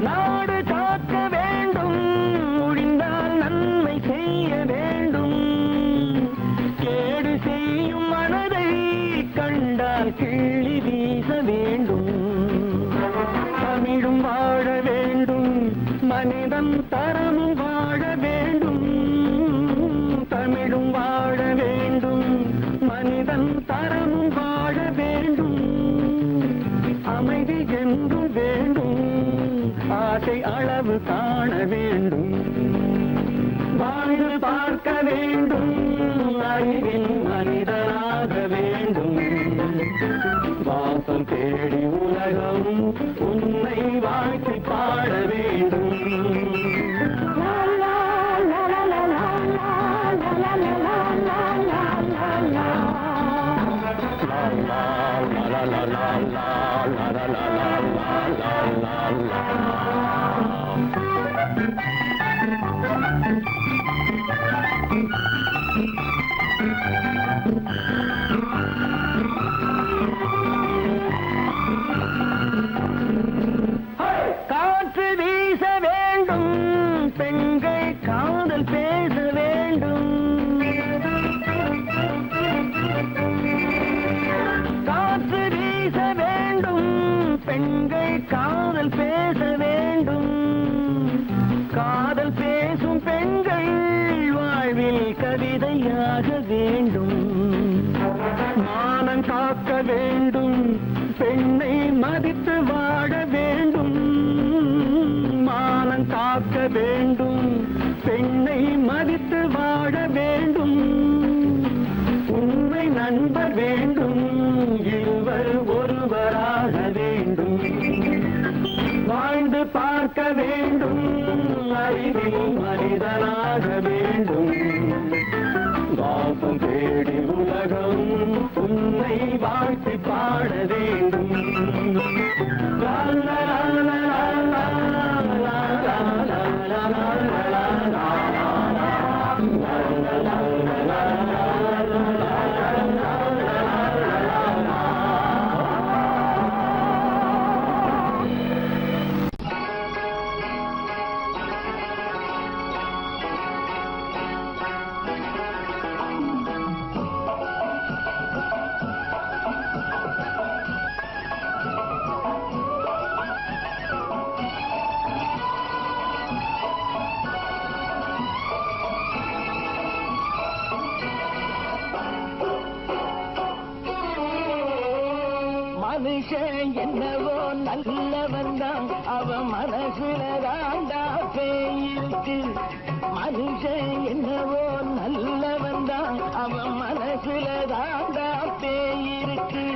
Speaker 3: நாடு காக்க வேண்டும், முடிந்தால் நன்மை செய்ய வேண்டும். கேடு செய்யும் மனதை கண்டால் கிள்ளி வீச வேண்டும். தமிழும் வாழ வேண்டும், மனிதன் தரமும் வாழ வேண்டும். தமிழும் வாழ வேண்டும், மனிதன் தரமும் வாழ வேண்டும். அமைதி என்றும் வேண்டும், ஆசை அளவு காண வேண்டும். வாழ்ந்து பார்க்க வேண்டும், அறிவில் மனிதனாக வேண்டும். வாசல் தேடி உலகம் உன்னை வாழ்த்தி பாட வேண்டும். காற்று வீச வேண்டும், பெண்கள் காதல் பேச வேண்டும். காற்று வீச வேண்டும், பெண்கள் காதல் பேச வேண்டும். காதல் பேசும் பெண்கள் வாழ்வில் கவிதையாக வேண்டும். மானம் காக்க வேண்டும், பெண்ணை மதித்து வாழ வேண்டும். மானம் காக்க வேண்டும், பெண்ணை மதித்து வாழ வேண்டும். உண்மை நண்பர் வேண்டும், இருவர் ஒருவராக வேண்டும். வாழ்ந்து பார்க்க வேண்டும், அறிவில் மனிதனாக வேண்டும். வாசம் தேடி உலகம் உன்னை வாழ்த்தி பாட வேண்டும். லா லா லா லா லா லா லா லா லா லா. மனுஷன் என்னவோ நல்லவன் தான், அவன் மனசுல தாண்டா பேயிருக்கு. மனுஷன் என்னவோ நல்லவன் தான், அவன் மனசுல தாண்டா பேயிருக்கு.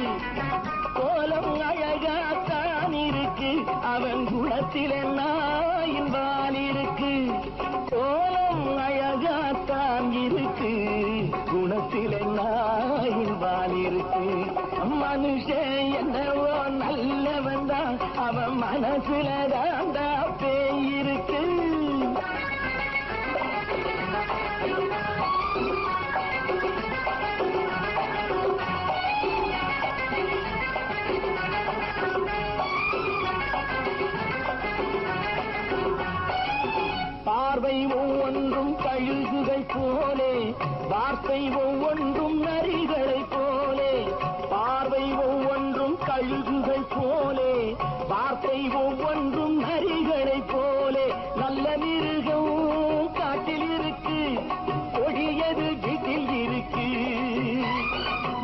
Speaker 3: கோலம் அழகாத்தான் இருக்கு, அவன் குணத்தில நாயின் வால் இருக்கு. கோலம் அழகாத்தான் இருக்கு, குணத்தில நாயின் வால் இருக்கு. மனுஷன் என்னவோ நல்லவன் தான், அவன் மனசுல தாண்டா பேயிருக்கு. பார்வை ஒவ்வொன்றும் கழுகுகள் போலே, வார்த்தை ஒவ்வொன்றும் நரிகளை போலே. பார்வை ஒவ்வொன்றும் கழுகுகள் போலே, வார்த்தை ஒவ்வொன்றும் நரிகளை போலே. நல்ல மிருகம் காட்டில் இருக்கு, கொடியது வீட்டில் இருக்கு.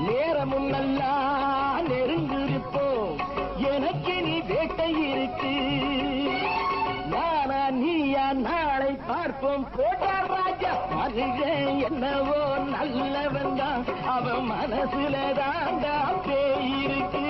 Speaker 3: நேரமும் நல்லா நெருங்கிருப்போம், எனக்கு நீ வேட்டை இருக்கு. நானா நீயா நாளை பார்ப்போம் போட்டா ராஜா. மனுஷன் என்னவோ நல்லவன் தான், அவன் மனசுல தாண்டா பேய் இருக்கு.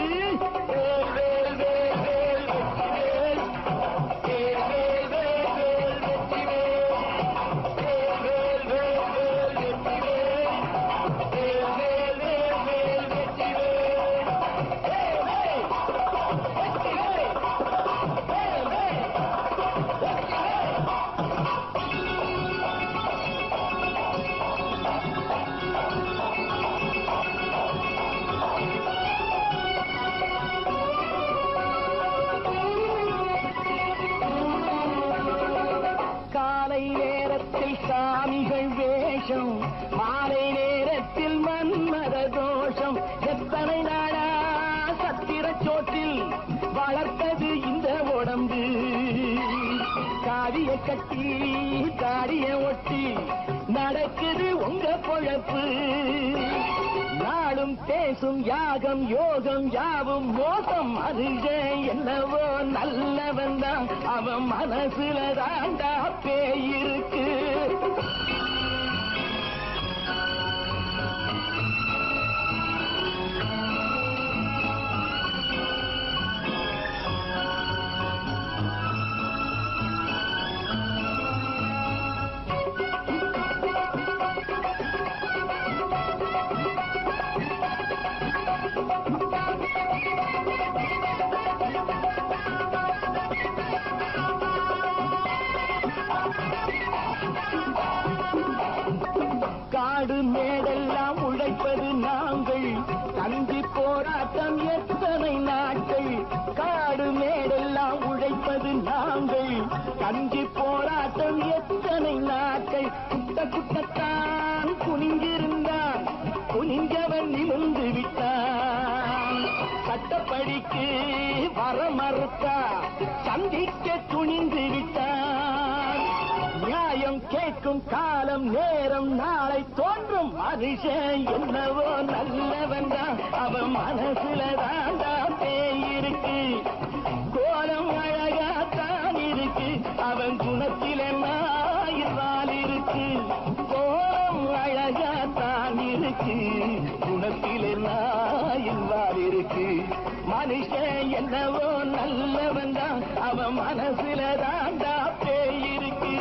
Speaker 3: சாமிகள் வேஷம், மாலை நேரத்தில் மன்மத தோஷம். எத்தனை நாளா சத்திர சோற்றில் வளர்த்தது இந்த உடம்பு. காவிய கட்டி தாடிய ஒட்டி நடக்குது உங்க பொழப்பு. நாளும் பேசும் யாகம் யோகம் யாவும் மோசம். மனுஷன் என்னவோ நல்லவன் தான், அவன் மனசுல தாண்டா பேய் இருக்கு. காடு மேடெல்லாம் உழைப்பது நாங்கள், கஞ்சி போராட்டம் எத்தனை நாட்கள். காடு மேடெல்லாம் உழைப்பது நாங்கள், கஞ்சி போராட்டம் எத்தனை நாட்கள். குட்ட குட்டத்தான் குனிஞ்சிருந்தான், குனிஞ்சவன் நிமிர்ந்து விட்டான். சட்டப்படிக்கு வர மறுத்தா, சந்திக்க துணிந்து விட்டான். நியாயம் கேட்கும் காலம் நேரம் நாளை தோன்றும். மனுஷன் என்னவோ நல்லவன் தான், அவன் மனசுல தாண்டா பேய் இருக்கு. கோலம் அழகாத்தான் இருக்கு, அவன் குணத்தில நாயினால் இருக்கு. கோலம் அழகாத்தான் இருக்கு, குணத்தில நாயினால் இருக்கு. மனுஷன் என்னவோ நல்லவன் தான், அவன் மனசுல தாண்டா பேய் இருக்கு.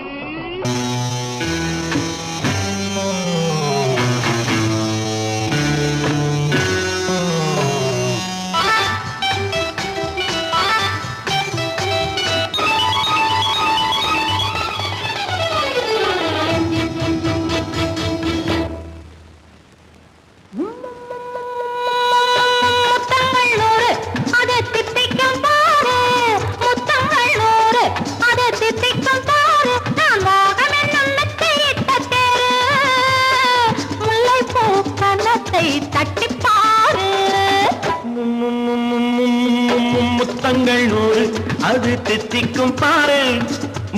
Speaker 6: முத்தங்கள் 100 அது தித்திக்கும் பாரு.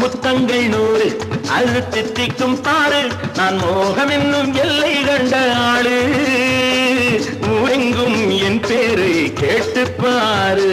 Speaker 6: முத்தங்கள் 100 அது தித்திக்கும் பாரு. நான் மோகம் என்னும் எல்லை கண்ட ஆளு. ஊரெங்கும் என் பேரை கேட்டுப்பாரு.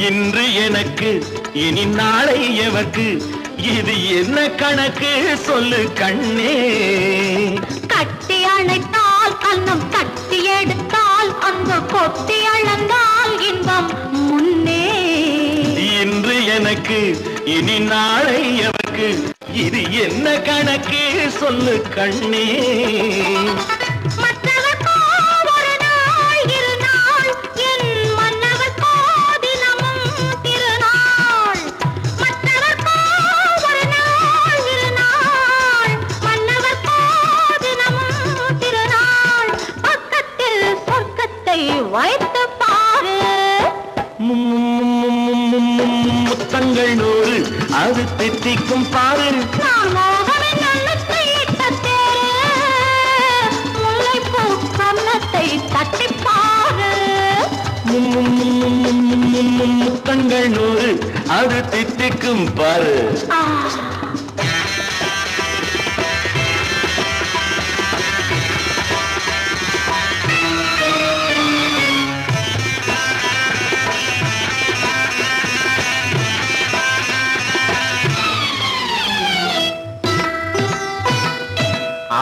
Speaker 6: இன்று எனக்கு இனி நாளை எவர்க்கு இது என்ன கணக்கு சொல்லு கண்ணே.
Speaker 4: கட்டி அணைத்தால் கண்ணம் கட்டி எடுத்தால் அங்கு கொட்டி அளந்தால் இன்பம் முன்னே.
Speaker 6: இன்று எனக்கு இனி நாளை எவர்க்கு இது என்ன கணக்கு சொல்லு கண்ணே.
Speaker 4: வைத்து பாரு
Speaker 6: முத்தங்கள் நூறு அது தித்திக்கும் பாரு.
Speaker 4: நான் மோகனின் நல்லத்தை இட்ட தேரு முல்லைப்பூ கன்னத்தை தட்டி பாரு.
Speaker 6: முத்தங்கள் நூறு அது தித்திக்கும் பாரு.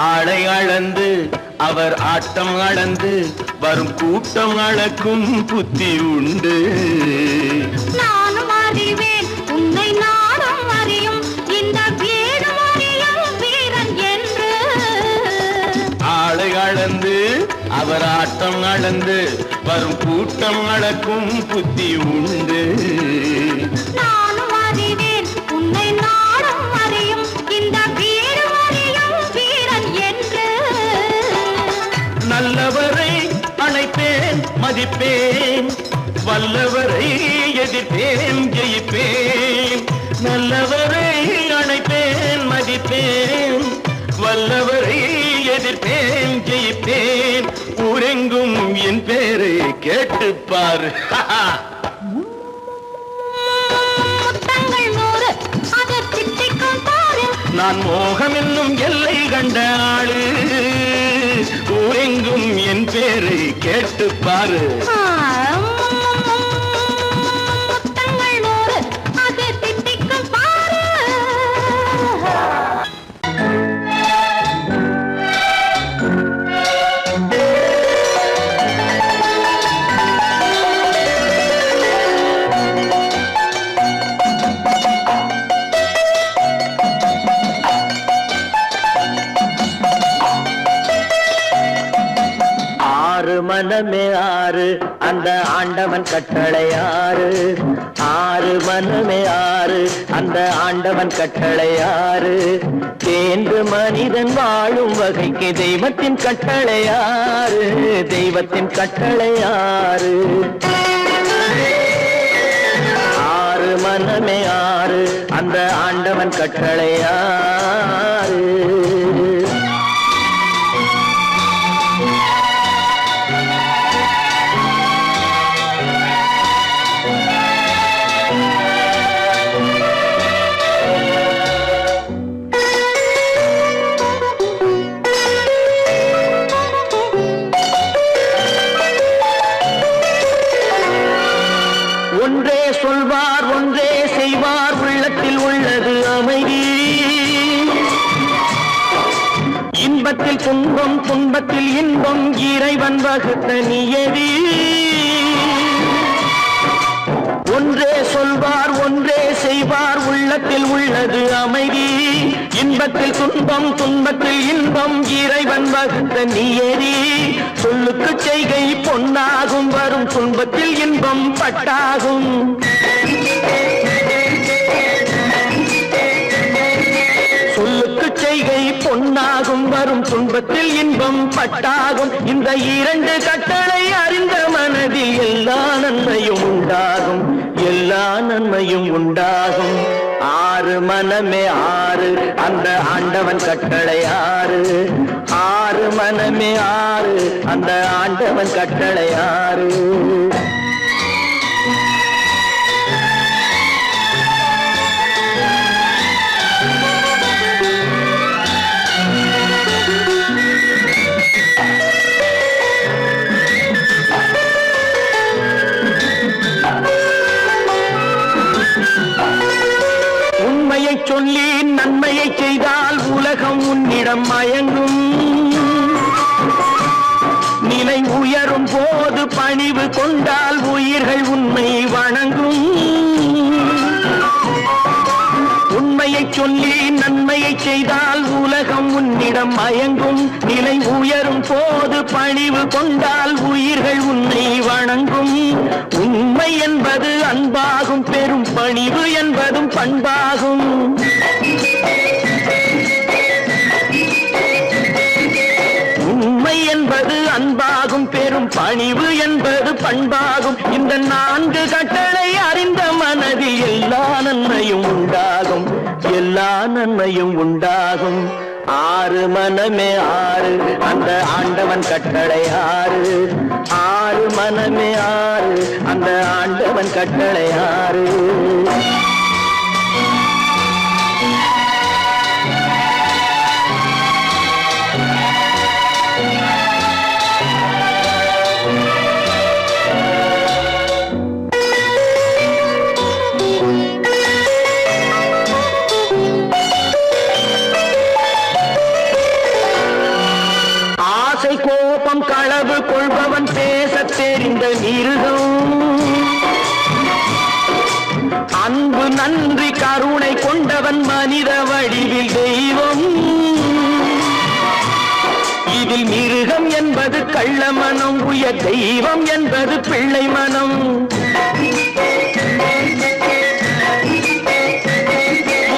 Speaker 6: ஆளை அளந்து அவர் ஆட்டம் அளந்து வரும் கூட்டம் அளக்கும் புத்தி உண்டு.
Speaker 4: நானும் அறிவேன் உன்னை நானும் அறியும் இந்த வீடும் அறியும் வீரன் என்று.
Speaker 6: ஆளை அளந்து அவர் ஆட்டம் அளந்து வரும் கூட்டம் அளக்கும் புத்தி உண்டு.
Speaker 4: நானும் அறிவேன் உன்னை நானும் அறியும் இந்த வீடும் அறியும் வீரன் என்று.
Speaker 6: நல்லவரை அணைப்பேன் மதிப்பேன் வல்லவரை எதிர்ப்பேன் ஜெயிப்பேன். நல்லவரை அணைப்பேன் மதிப்பேன் வல்லவரை எதிர்ப்பேன் ஜெயிப்பேன். ஊரெங்கும் என் பேரை கேட்டுப்பார்.
Speaker 4: முத்தங்கள் நூறு அது திட்டிக்கும் பாரு.
Speaker 6: நான் மோகம் என்னும் எல்லை கண்ட ஆளு. ஊரெங்கும் என் பேரை கேட்டுப்பாரு.
Speaker 4: முத்தங்கள் நூறு அது திட்டிக்கும் பாரு.
Speaker 6: ஆறு மனமே ஆறு அந்த ஆண்டவன் கட்டளை ஆறு. ஆறு மனமே ஆறு அந்த ஆண்டவன் கட்டளை ஆறு. தேர்ந்து மனிதன் வாழும் வகைக்கு தெய்வத்தின் கட்டளை ஆறு. தெய்வத்தின் கட்டளை ஆறு. ஆறு மனமே ஆறு அந்த ஆண்டவன் கட்டளை ஆறு. ஒன்றே சொல்வார் ஒன்றே செய்வார் உள்ளத்தில் உள்ளது அமைதி. இன்பத்தில் துன்பம் துன்பத்தில் இன்பம் இறைவன் வகுத்த நியதி. ஒன்றே சொல்வார் ஒன்றே செய்வார் உள்ளத்தில் உள்ளது அமைதி. இன்பத்தில் துன்பம் துன்பத்தில் இன்பம் இறைவன் வகுத்த நியதி. சொல்லுக்கு செய்கை பொன்னாகும் வரும் துன்பத்தில் இன்பம் பட்டாகும். சொல்லுக்கு செய்கை பொன்னாகும் வரும் துன்பத்தில் இன்பம் பட்டாகும். இந்த இரண்டு கட்டளை அறிந்த மனதில் எல்லா நன்மையும் உண்டாகும். எல்லா நன்மையும் உண்டாகும். ஆறு மனமே ஆறு அந்த ஆண்டவன் கட்டளை ஆறு. ஆறு மனமே ஆறு அந்த ஆண்டவன் கட்டளை ஆறு. கொண்டால் உயிர்கள் உன்னை வணங்கும். உண்மையை சொல்லி நன்மையை செய்தால் உலகம் உன்னிடம் மயங்கும். நிலை உயரும் போது பணிவு கொண்டால் உயிர்கள் உன்னை வணங்கும். உண்மை என்பது அன்பாகும், பெரும் பணிவு என்பதும் பண்பாகும். உண்மை என்பது அன்பாகும், பெரும் பணிவு என்பது பண்பாகும். இந்த 4 கட்டளை அறிந்த மனதில் எல்லா நன்மையும் உண்டாகும், எல்லா நன்மையும் உண்டாகும். 6 மனமே 6, அந்த ஆண்டவன் கட்டளை 6. 6 மனமே 6, அந்த ஆண்டவன் கட்டளை 6. கோபம் களவு கொள்பவன் பேசத் தெரிந்த மிருகம். அன்பு நன்றி கருணை கொண்டவன் மனித வடிவில் தெய்வம். இதில் மிருகம் என்பது கள்ள மனம், உயர் தெய்வம் என்பது பிள்ளை மனம்.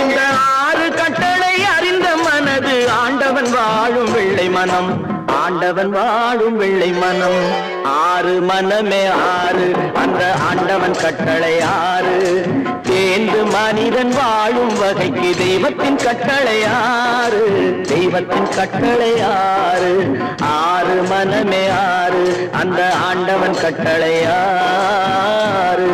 Speaker 6: இந்த 6 கட்டளை அறிந்த மனது ஆண்டவன் வாழும் வெள்ளை மனம், ஆண்டவன் வாழும் வெள்ளை மனம். 6 மனமே 6, அந்த ஆண்டவன் கட்டளை 6. தேர்ந்து மனிதன் வாழும் வகைக்கு தெய்வத்தின் கட்டளை 6, தெய்வத்தின் கட்டளை 6. 6 மனமே 6, அந்த ஆண்டவன் கட்டளை 6.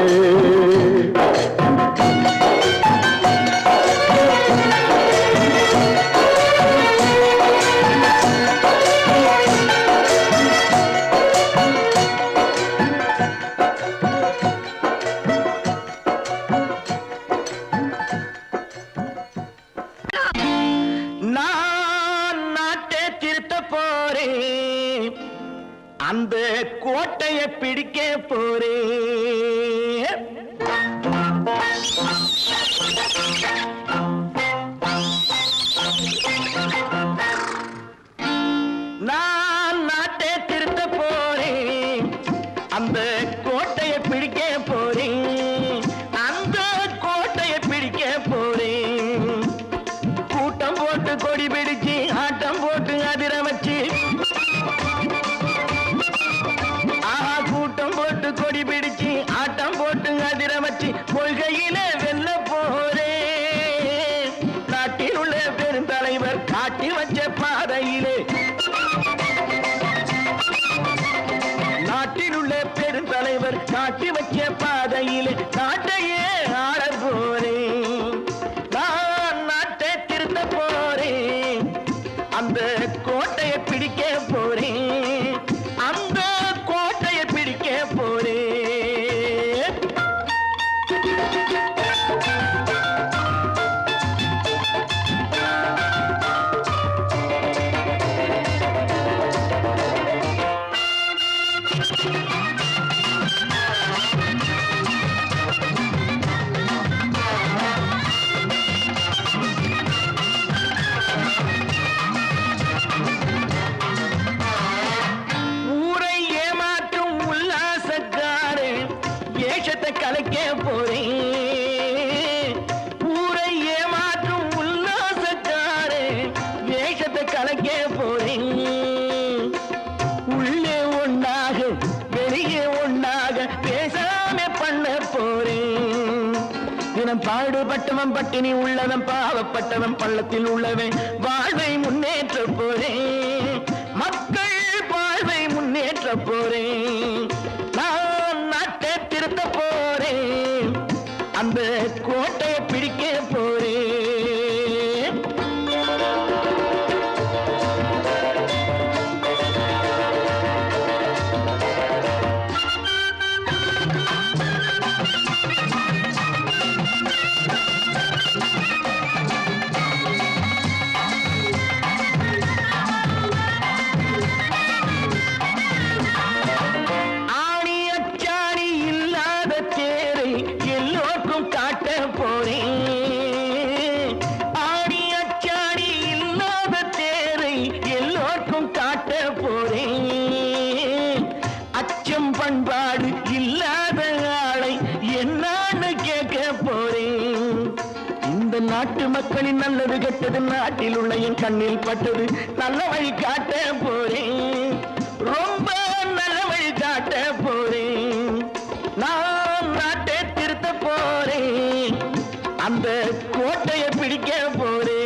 Speaker 6: அந்த கோட்டையை பிடிக்க போறேன். நான் நாட்டை திருத்த போறேன், அந்த கோட்டையை பிடிக்க போறேன், அந்த கோட்டையை பிடிக்க போறேன். கூட்டம் போட்டு கொடி பிடிச்சு ஆட்டம் போட்டு அதிர வச்சு, கூட்டம் போட்டு கொடி பிடிச்சு ஆட்டம் போட்டு அதிர வச்சு கொள்கையில வெல்ல போறேன். நாட்டில் உள்ள பெருந்தலைவர் காட்டி வச்ச பாதையிலே, நாட்டில் உள்ள பெருந்தலைவர் காட்டி வச்ச பாதையிலே நாட்டையே ஆள போறேன். நான் நாட்டை திருத்த போறேன், அந்த கோட்டையை பிடிக்க போறேன், அந்த கோட்டையை பிடிக்க போறேன். ஊரை ஏமாற்றும் உல்லாசக்காரே ஏஷத்தை கலைக்க போறேன். ஊரை ஏமாற்றும் உல்லாசக்காரே வேஷத்தை கலைக்க போறேன். உள்ளே ஒண்ணாக வெளியே ஒண்ணாக பேசாம பண்ண போறேன். தினம் பாடுபட்டவன் பட்டினி உள்ளவன் பாவப்பட்டவன் பள்ளத்தில் உள்ளவன் வாழ்வை முன்னேற்ற போறேன். மக்கள் வாழ்வை முன்னேற்ற போறேன். நான் நாட்டை திருத்த போறேன், அந்த கோட்டையை பிடிக்க போறேன். ஆணி அச்சா பண்பாடு இல்லாத ஆளை என்னான்னு கேட்க போறேன். இந்த நாட்டு மக்களின் நல்லது கெட்டது நாட்டில் உள்ள என் கண்ணில் பட்டது. நல்ல வழி காட்ட போறேன், ரொம்ப நல்ல வழி காட்ட போறேன். நான் நாட்டை திருத்த போறேன், அந்த கோட்டையை பிடிக்க போறேன்.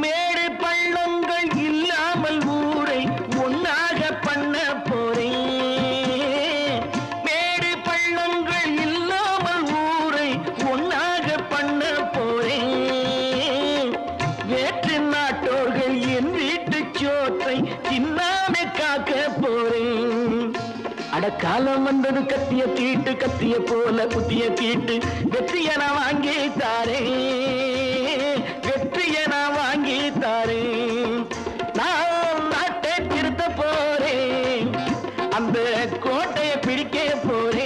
Speaker 6: மேடு பள்ளங்கள் இல்லாமல் ஊரை ஒன்னாக பண்ண போறேன். மேடு பள்ளங்கள் இல்லாமல் ஊரை ஒன்னாக பண்ண போறேன். வேற்று நாட்டோர்கள் என் வீட்டு சோற்றை தின்னாம காக்க போறேன். அடக்காலம் வந்தது கத்திய தீட்டு, கத்திய போல குத்திய தீட்டு. வெற்றியை நான் வாங்கி தாரேன், வெற்றியை நான் வாங்கி தாரேன். நான் நாட்டை திருத்த போறேன், அந்த கோட்டையை பிடிக்க போறேன்.